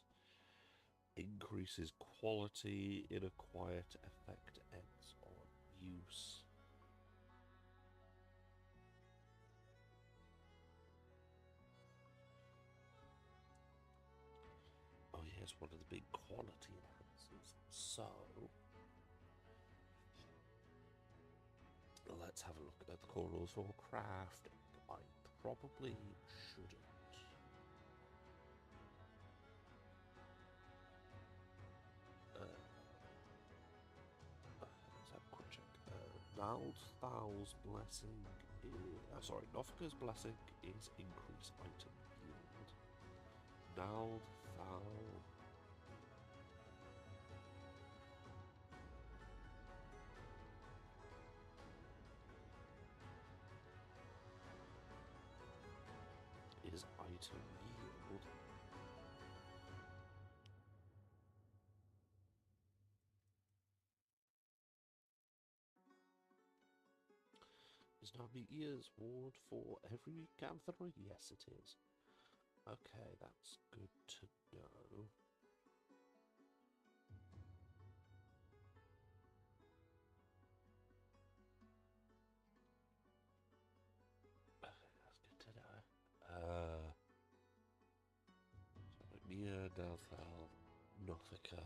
A: increases quality in a quiet effect ends on use. Oh yes, one of the big quality enhancers. So let's have a look at the core rules for crafting. I probably shouldn't. Let's have a quick check. Nald Thal's blessing sorry, Nofka's blessing is increase item yield. Nald Thal. Is item yield. Is now Meteor's ward for every Ganther? Yes, it is. Okay, that's good to know. That's good to know. Meteor, Dalthal, Nothica.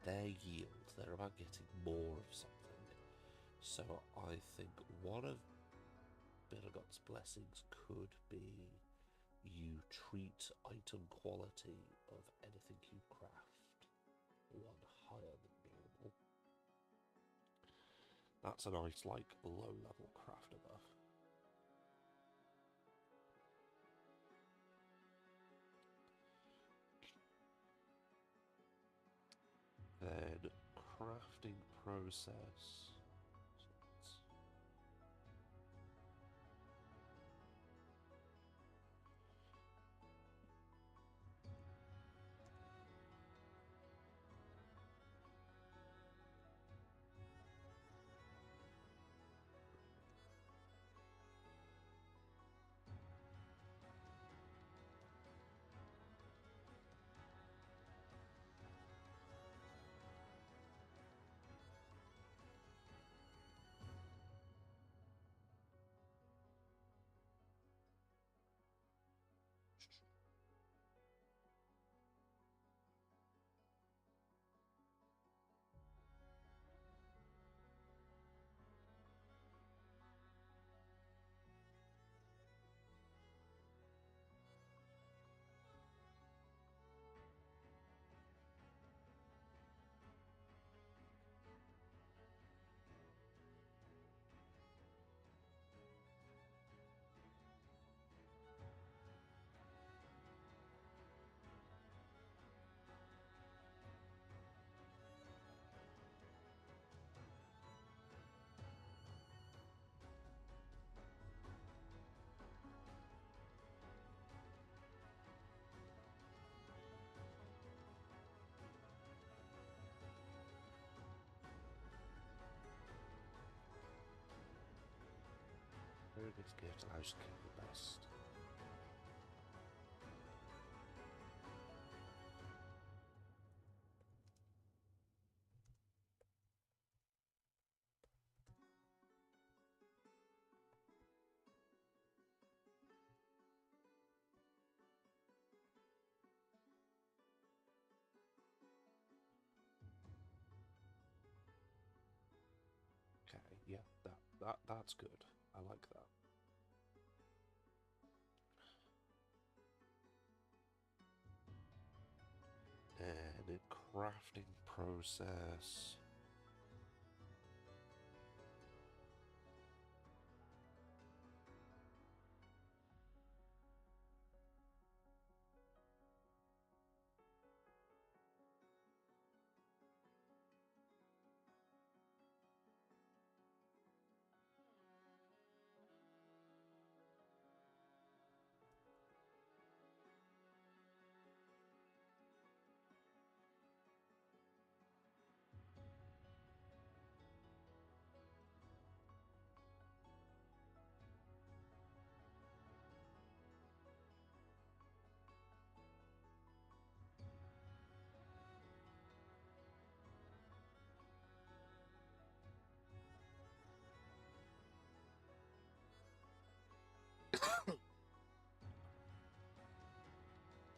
A: Their yield, they're about getting more of something. So I think one of Billigot's blessings could be you treat item quality of anything you craft one higher than normal. That's a nice, like, low-level crafter buff. Then crafting process. Very good gift, I just get the best. Okay, yeah, that's good. I like that. And a crafting process.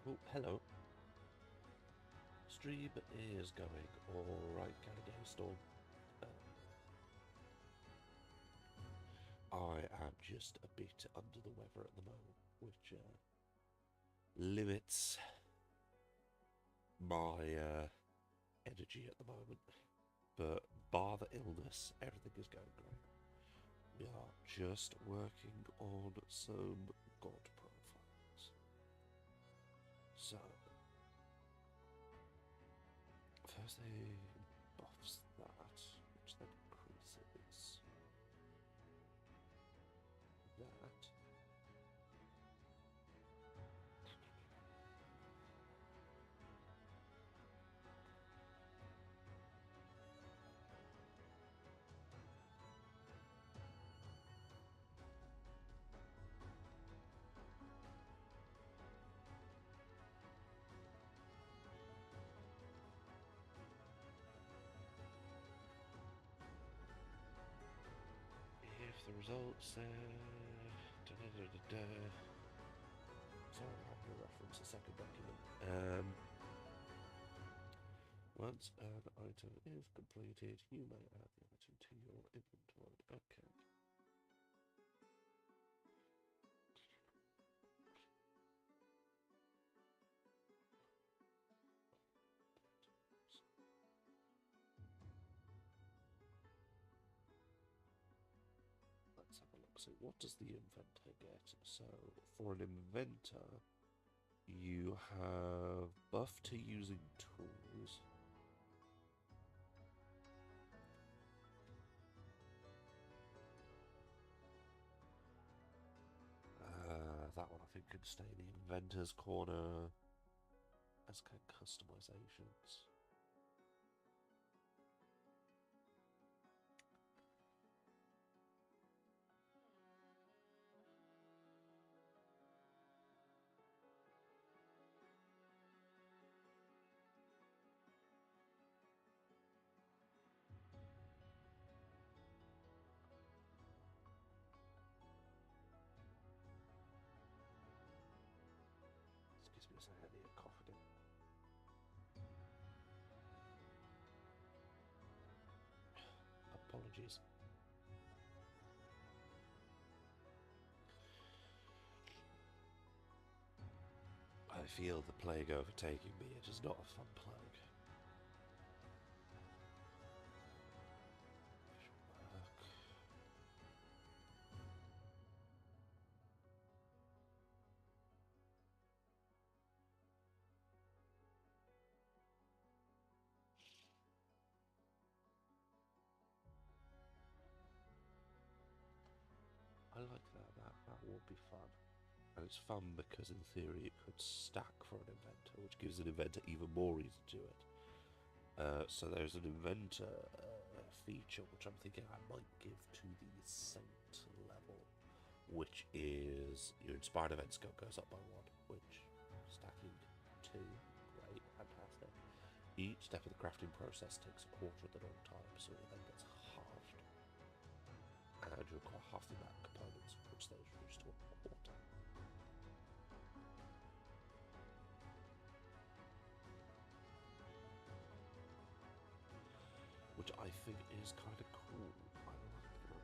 A: Oh, hello. Stream is going alright, kind of game storm. I am just a bit under the weather at the moment, which limits my energy at the moment. But bar the illness, everything is going great. We are just working on some god profiles. So, first they buffs that, which then increases that. If the results sorry, I have to reference a second document. Once an item is completed, you may add the item to your inventory. Okay. Let's have a look. So what does the inventor get? So for an inventor, you have buff to using tools. That one I think could stay in the inventor's corner, as can customizations. Excuse me a second, I need a cough again. Apologies. I feel the plague overtaking me. It is not a fun plague. I like that. That would be fun. And it's fun because in theory it could stack for an inventor, which gives an inventor even more reason to do it. So there's an inventor feature which I'm thinking I might give to the Saint level, which is your inspired event skill goes up by 1, which stacking 2, great, fantastic. Each step of the crafting process takes a quarter of the normal time, so it then gets halved. And you require half the amount of components, which then is reduced to a quarter. Which I think is kind of cool. I like that.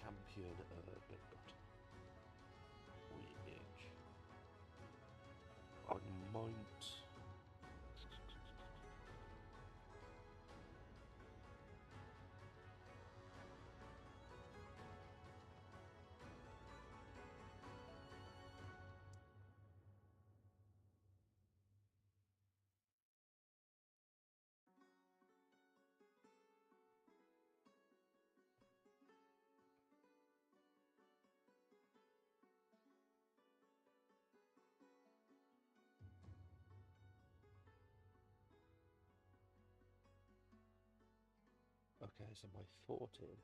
A: champion big dot. Which I might. Okay, so my thought is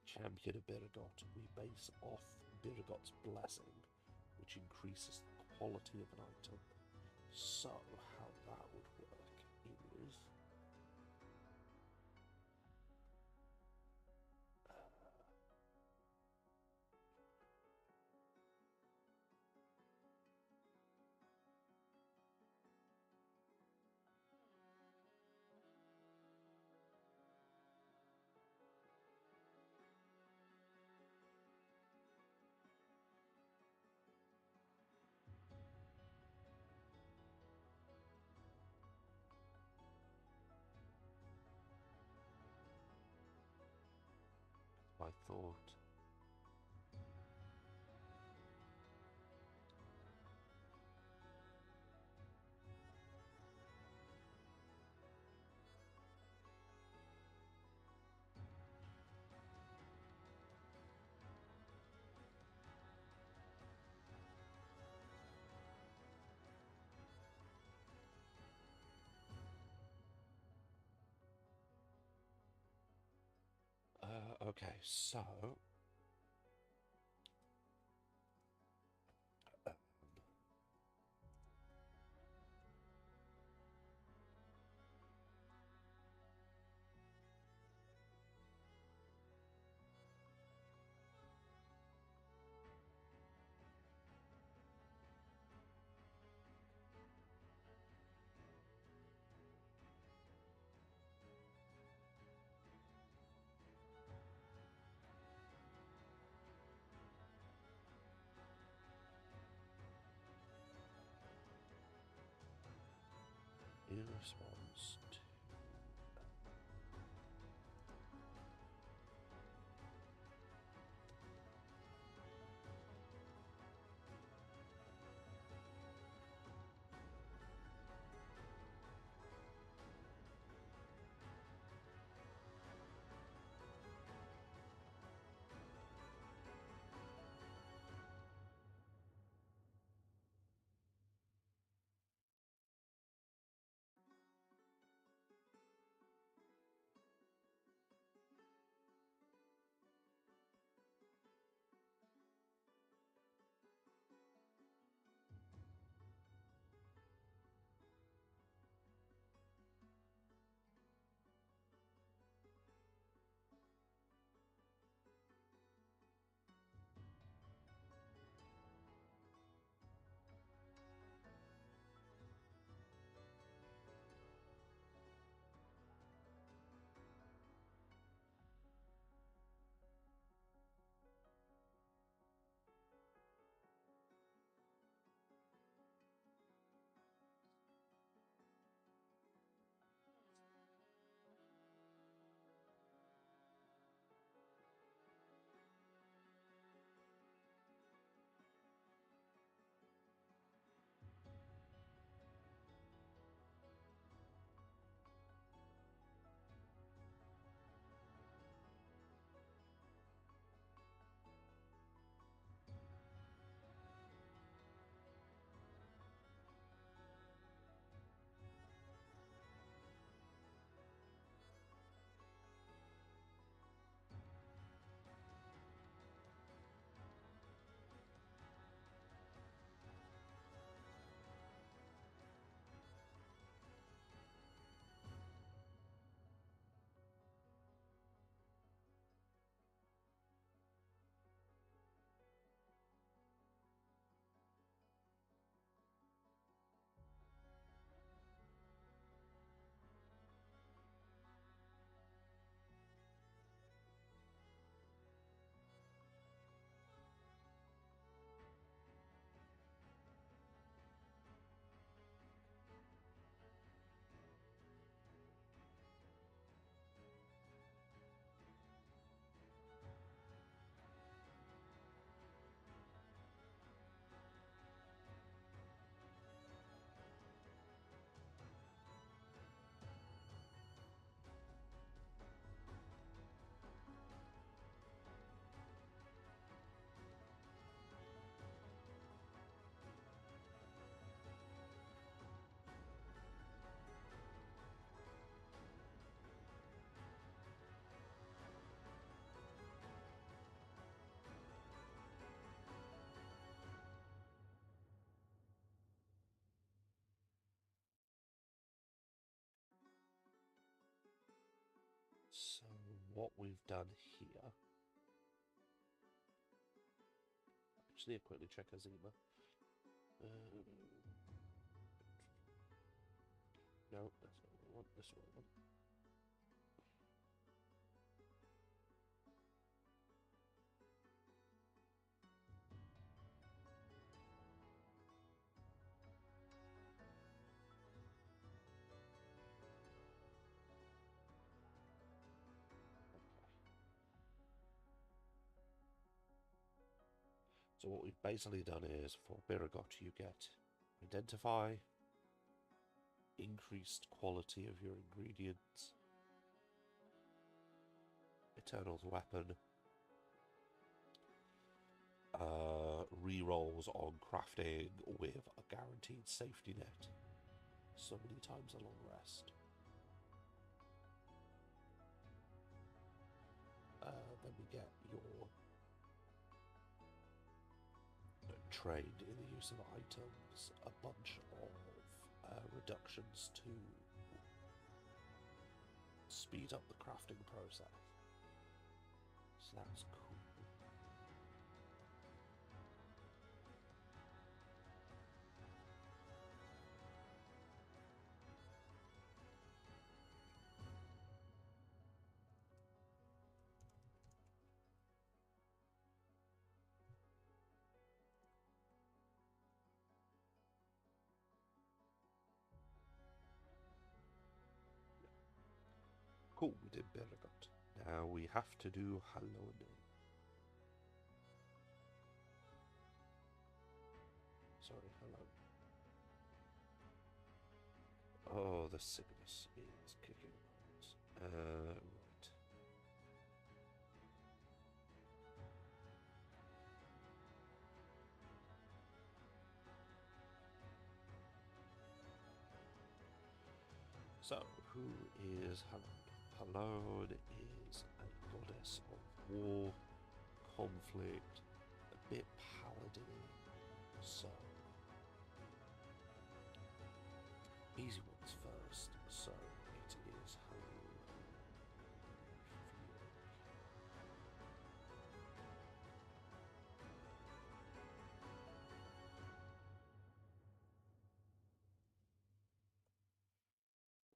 A: champion of Birgot, we base off Birgot's blessing, which increases the quality of an item. So how that would work is my thought. Okay, so in response to what we've done here. Just need to quickly check Azima. No, that's not what I want. This is what I want. So what we've basically done is, for Biragot, you get identify, increased quality of your ingredients, Eternal's weapon, re-rolls on crafting with a guaranteed safety net, so many times a long rest. Then we get your trained in the use of items, a bunch of reductions to speed up the crafting process. So that's cool. Cool, we did Beragot. Now we have to do Hallonen. Sorry, hello. Oh, the sickness is kicking around. Right. So, who is Hallowed? Hallowed is a goddess of war, conflict, a bit paladin. So, easy ones first. So, it is Hallowed.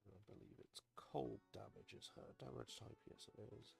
A: I believe it's cold damage is her damage type. Yes, it is.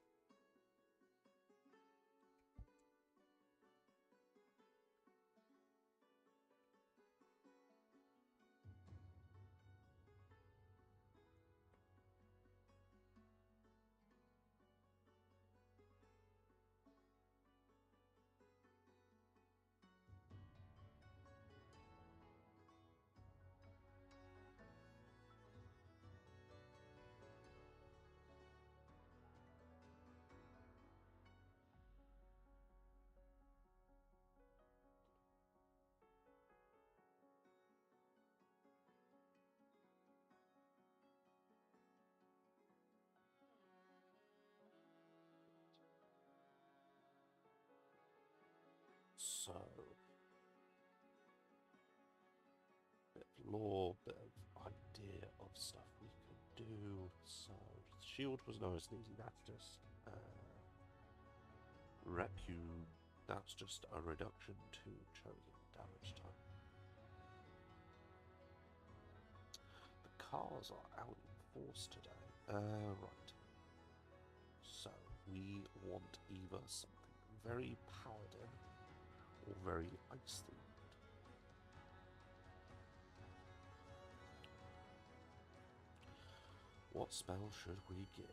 A: So, bit of lore, bit of idea of stuff we could do. So, shield was nice and easy. That's just Recu. That's just a reduction to chosen damage type. The cars are out in force today. Right. So, we want either something very paladin or very ice themed. What spell should we give?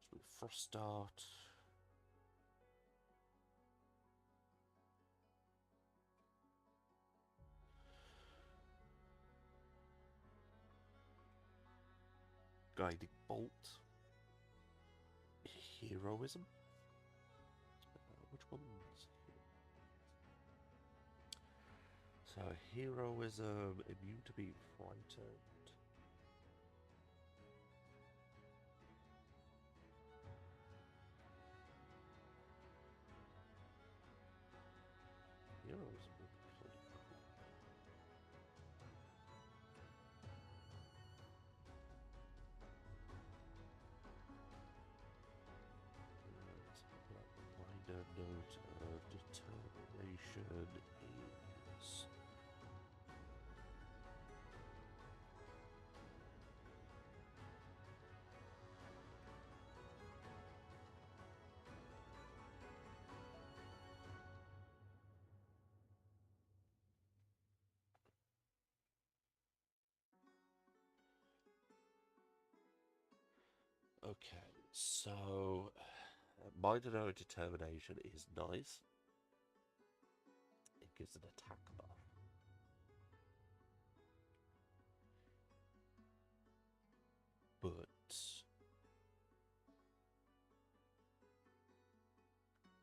A: Should we Frost Dart? Guiding Bolt? Heroism? Which ones? So, Heroism, immune to being frightened. Heroism would be pretty cool. Okay, so mind and eye determination is nice. It gives an attack buff. But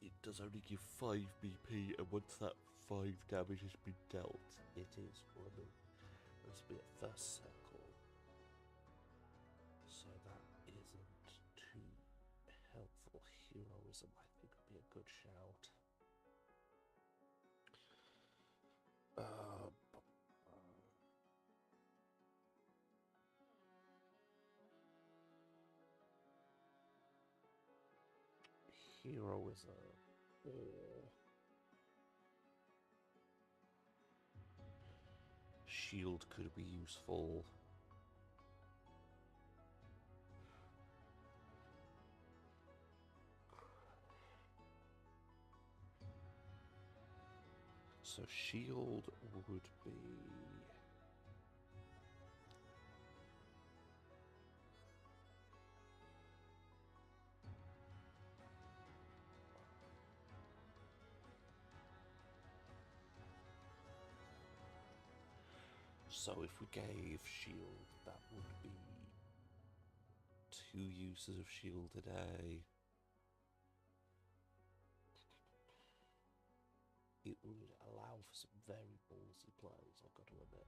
A: it does only give 5 BP, and once that 5 damage has been dealt, it is removed. This will be at first circle. So that isn't too helpful. Heroism, I think, would be a good shout. Heroism or shield could be useful. So shield would be so if we gave shield, that would be 2 uses of shield a day. It would allow for some very ballsy plays, I've got to admit.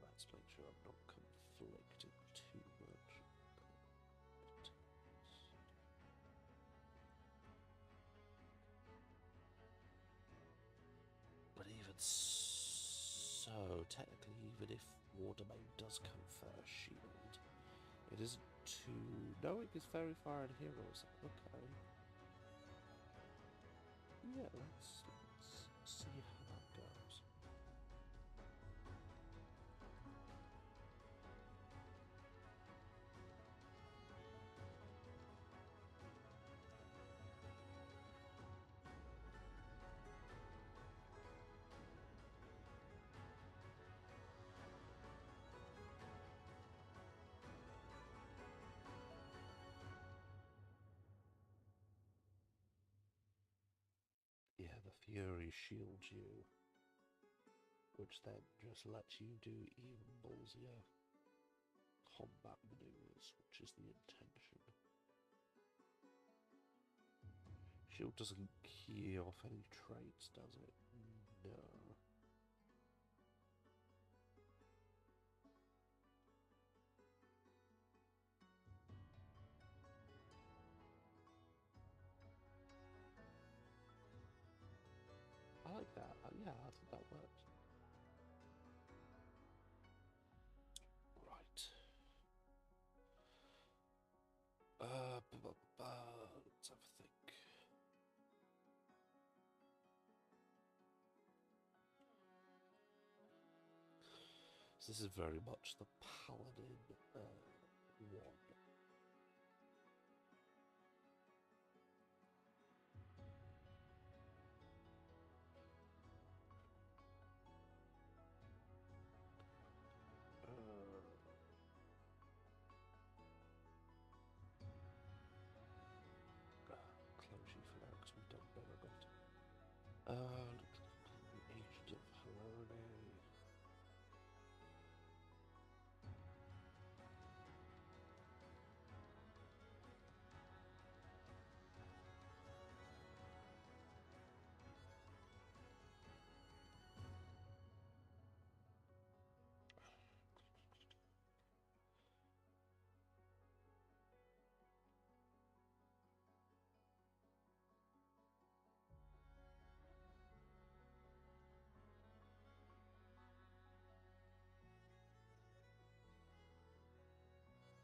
A: Let's make sure I'm not conflicting too much. But even so, technically, even if War Domain does confer shield, it isn't too... No, it gets very far in heroes. Okay. Yeah, let's see how that goes. Yeah, the Fury shields you, which then just lets you do even ballsier combat maneuvers, which is the intention. Shield doesn't key off any traits, does it? No. I like that. Yeah, I think that works. Right. Let's have a think. So this is very much the Paladin one. Close you for now because we've done better got. Agent of Harone.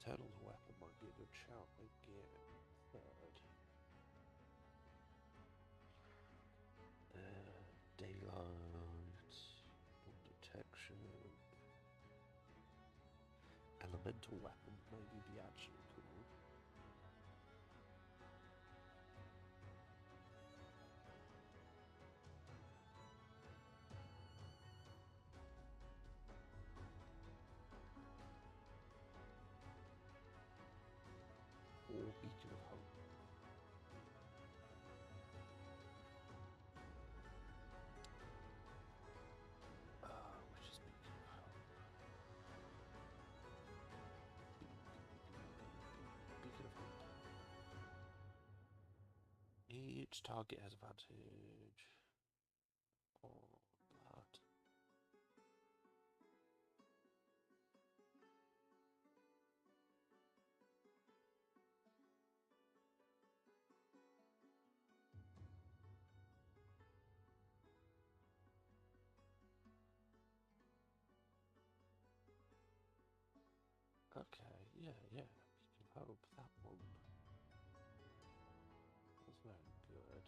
A: Turtle's weapon might be a good shout again. Third. Daylight. Detection. Elemental weapon maybe be actually cool. Which target has advantage on that? Okay, yeah, you can hope that one was very good.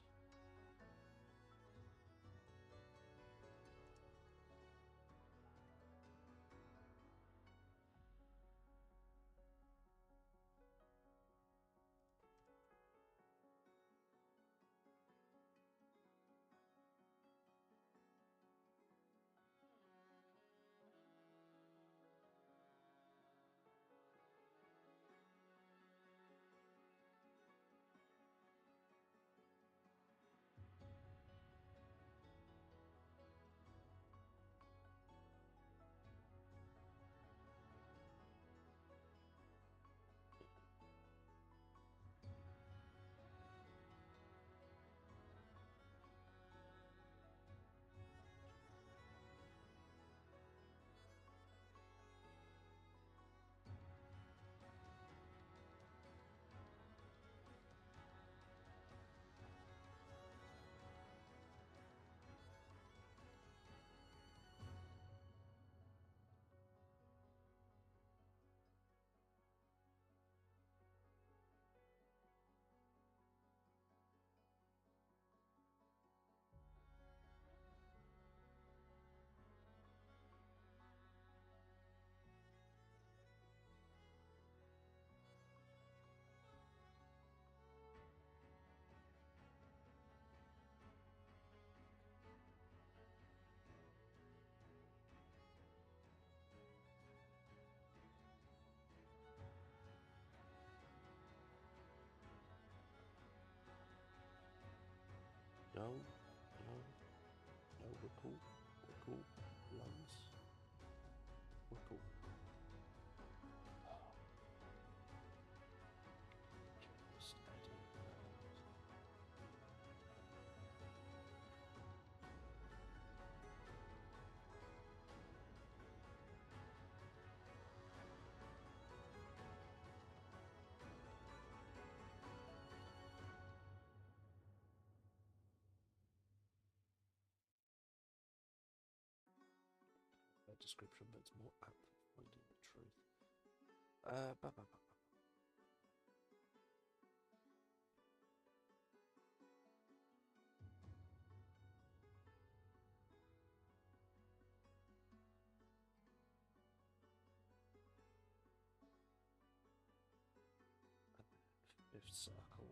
A: No, we're cool. Lungs. We're cool. Description that's more apt for finding the truth. Fifth circle.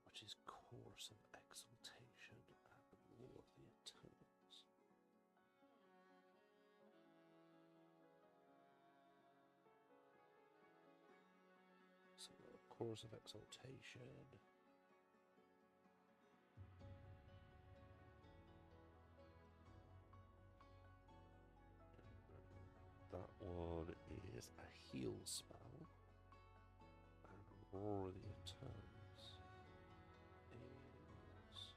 A: Which is Chorus of Exaltation and War of the Eternals. So Chorus of Exaltation. That one is a heal spell, and Roar of the Eternals is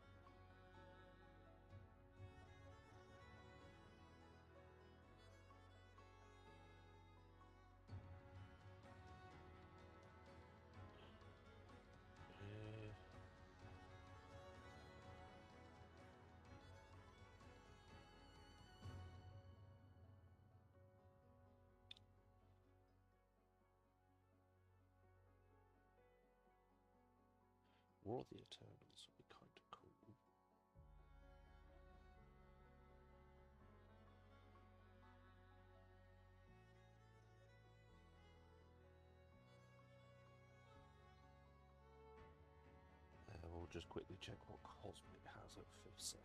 A: War of the Eternals would be kind of cool. We'll just quickly check what Cosmic has at 5th circle.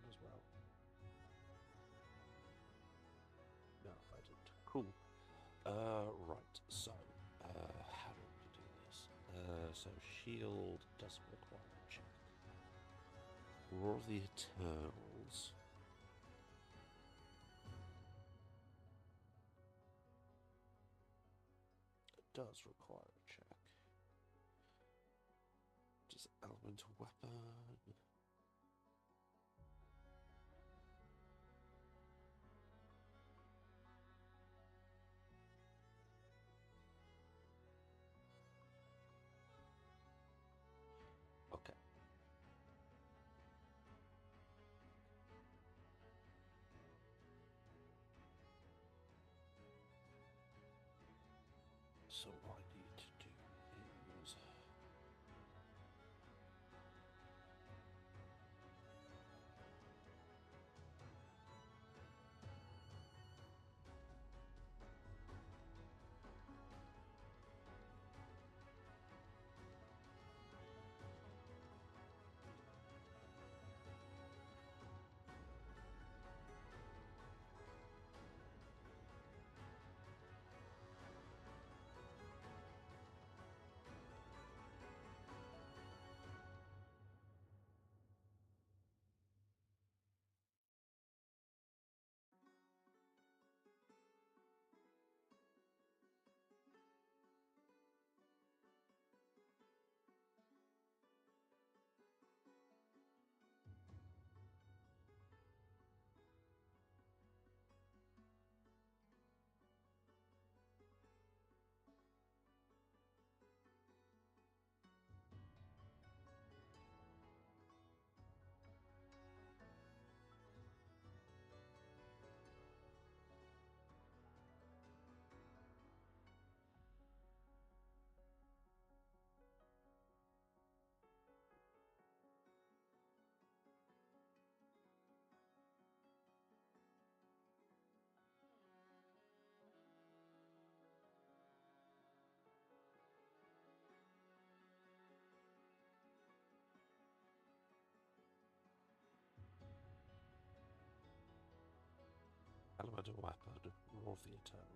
A: one as well? No, I didn't. Cool. Right, so, how do we do this? So shield doesn't require a check. Roar of the Eternals. It does require a check. Just elemental weapon. Okay. So what I need to do is elemental weapon, Roar of the Eternal.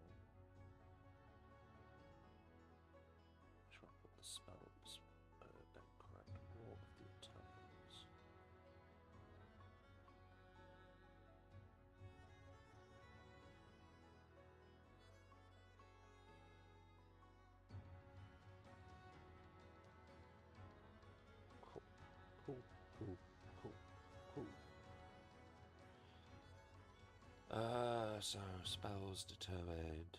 A: Should I put the spells name correct? Roar of the Eternals. Cool, cool, cool, cool, cool. So spells determined.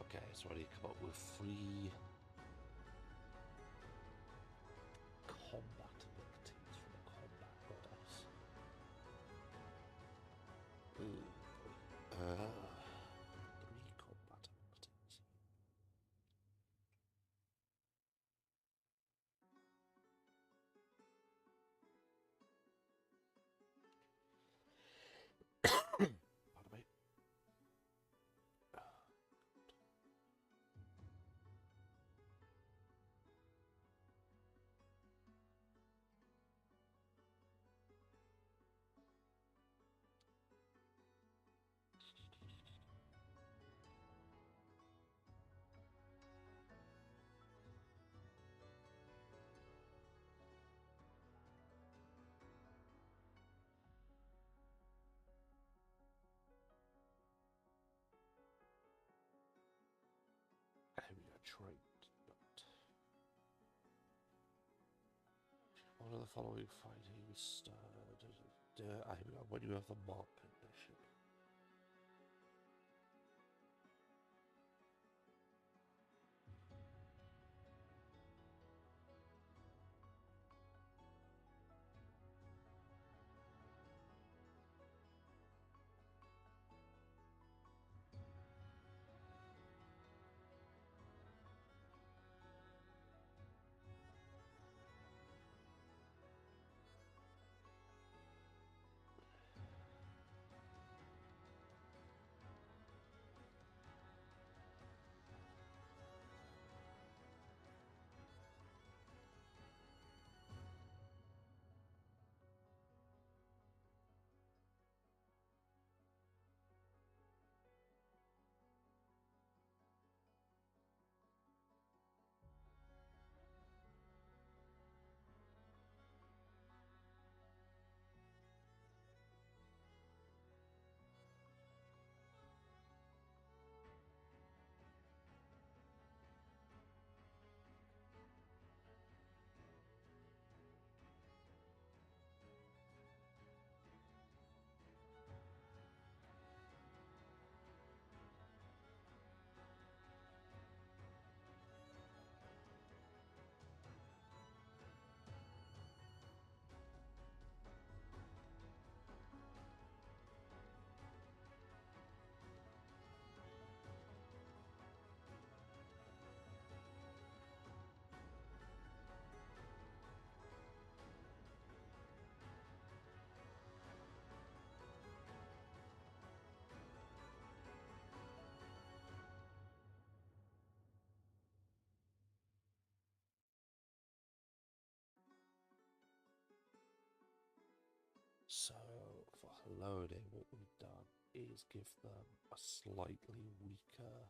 A: Okay, so I need to come up with 3 combat abilities from a combat goddess. Ooh. 3 combat abilities. Pardon me. One of the following findings. When you have the mark condition. So for loading, what we've done is give them a slightly weaker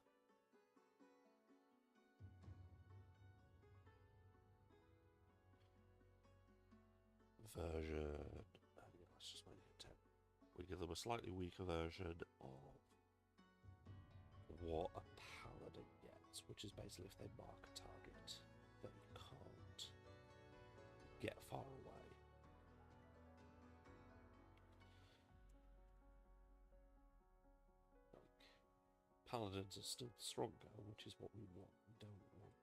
A: version. Let's just make it 10. We give them a slightly weaker version of what a paladin gets, which is basically if they mark a target, they can't get far away. Paladins are still stronger, which is what we want. We don't want.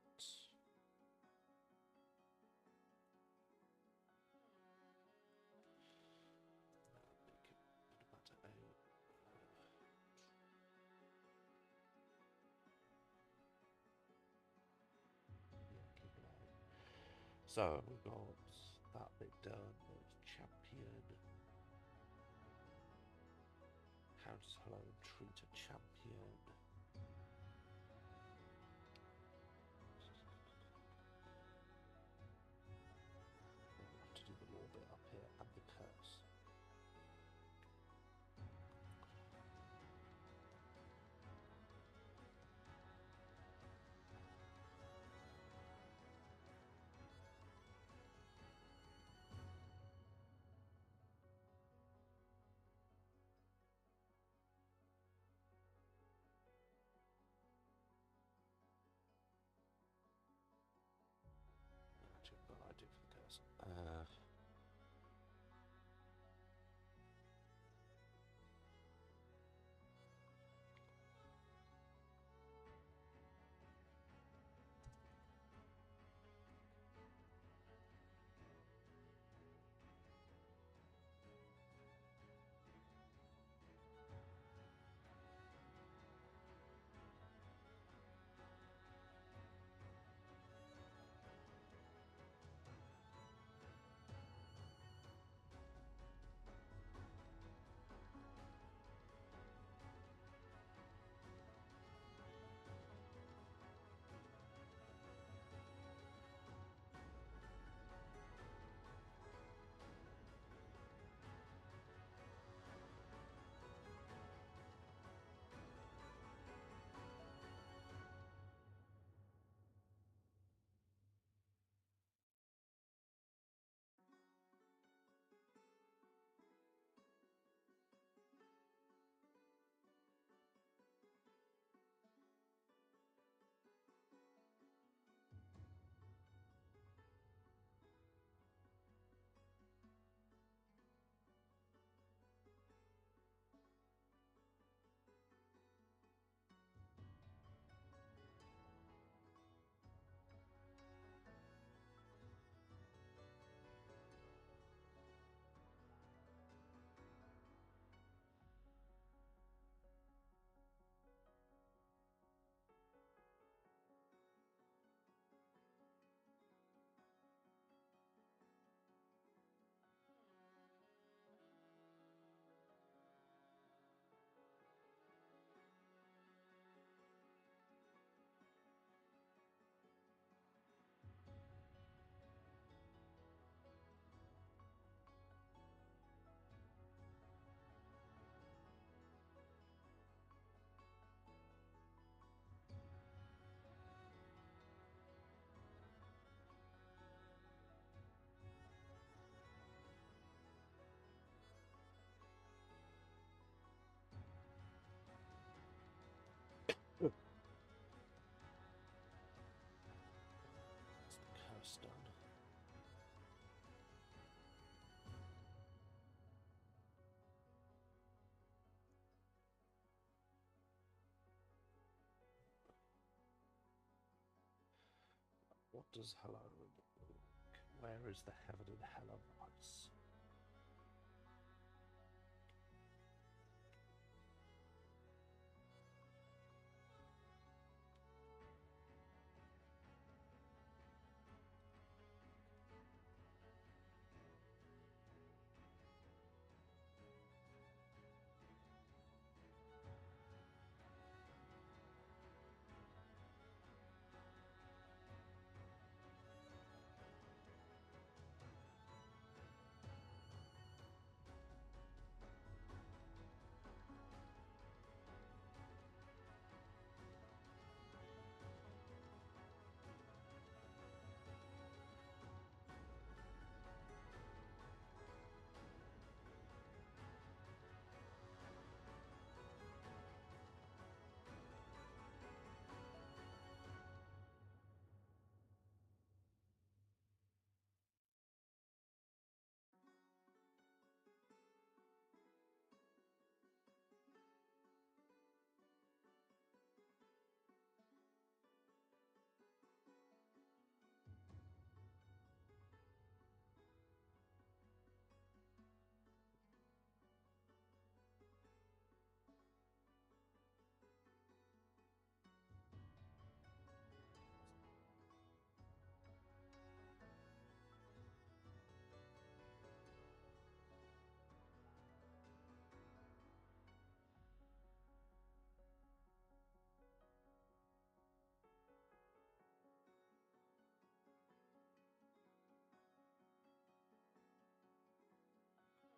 A: So we've got that bit done. There's champion. How does hello treat a champion? We'll have to do the law bit up here and the curse. What does hello look? Where is the heaven and hell of us?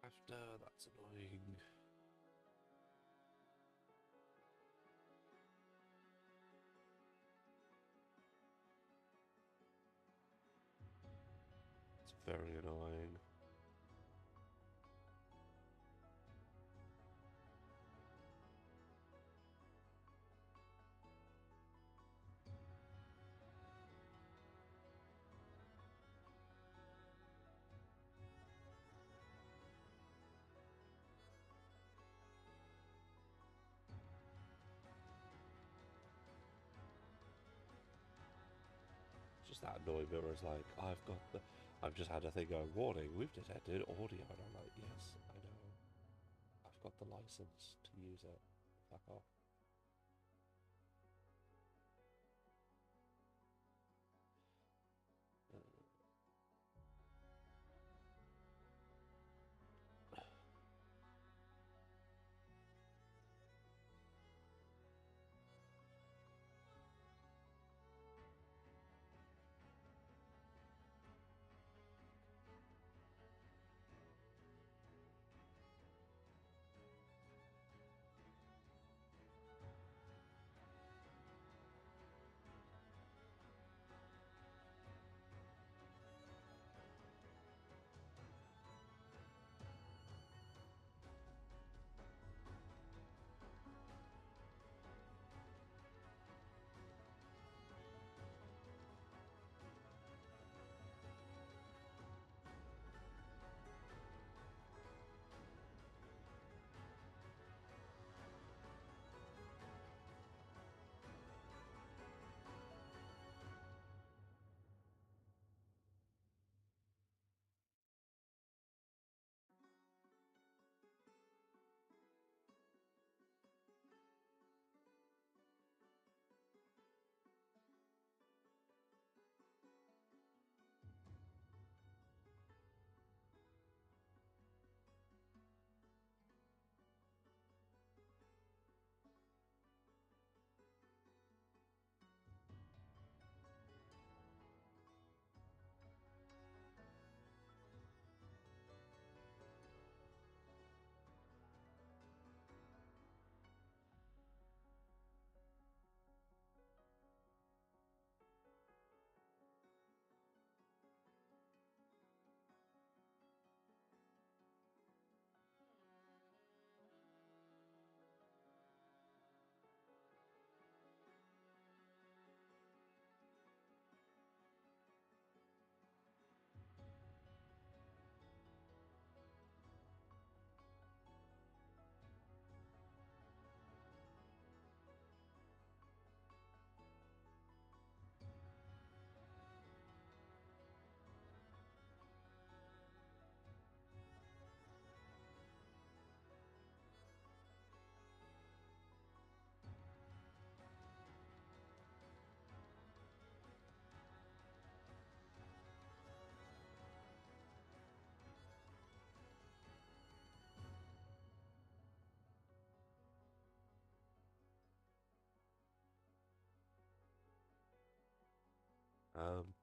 A: After that's annoying. It's very annoying. Just that annoying bit where it's like, I've just had a thing going, warning, we've detected audio, and I'm like, yes, I know. I've got the license to use it. Fuck off. Um,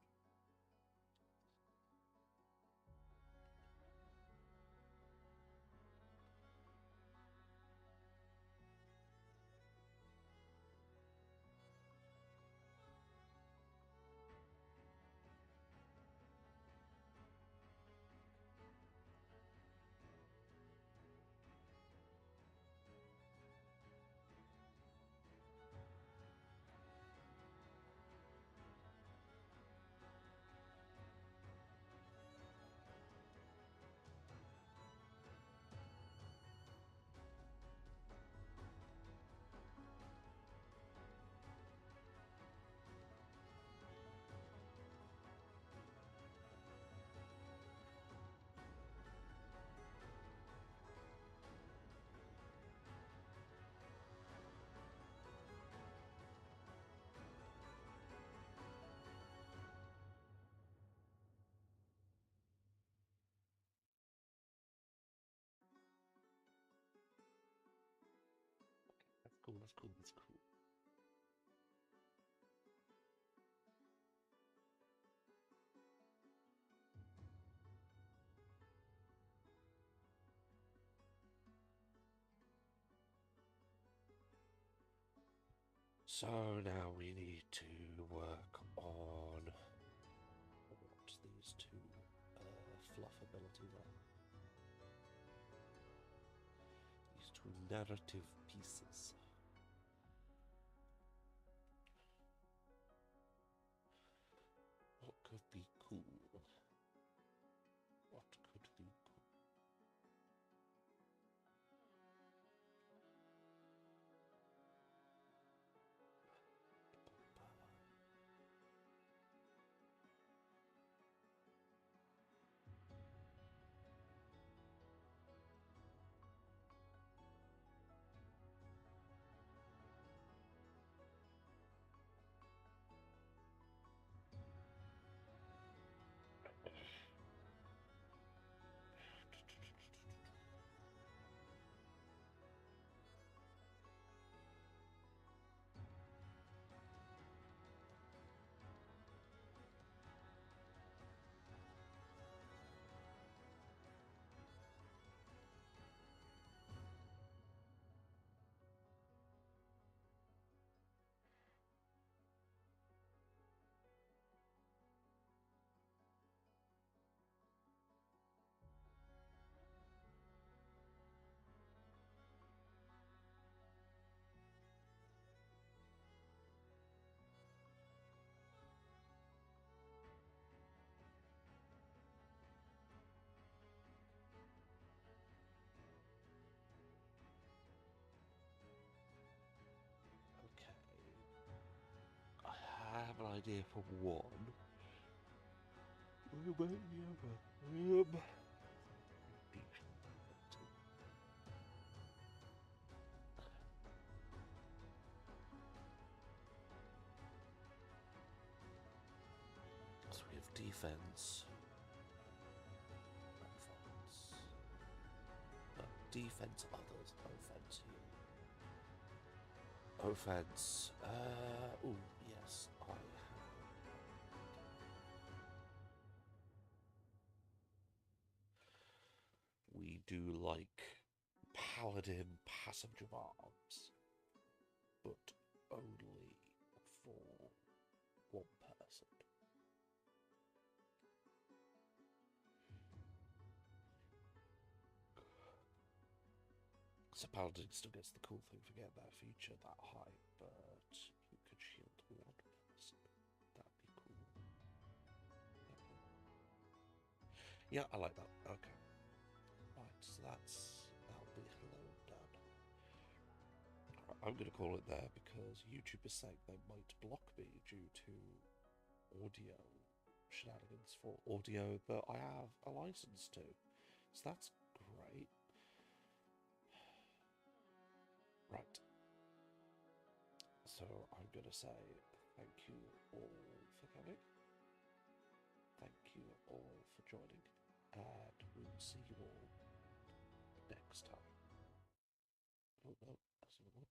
A: that's cool, that's cool, that's cool. So now we need to work on what these two fluff abilities are. These two narrative pieces. What could be cool? What could be cool? Okay. I have an idea for one. What about the other? So we have defense, defense others, offense here. Offense, oh yes, I have. We do like paladin passenger arms, but only for one person. So paladin still gets the cool thing for getting that feature that high, but you could shield one person. That'd be cool. Yeah, I like that. Okay. Right, so that'll be hello done. I'm going to call it there because YouTube is saying they might block me due to audio shenanigans for audio that I have a license to. So that's great. Right. So I'm going to say thank you all for coming. Thank you all for joining. And we'll see you all next time. Oh no, that's not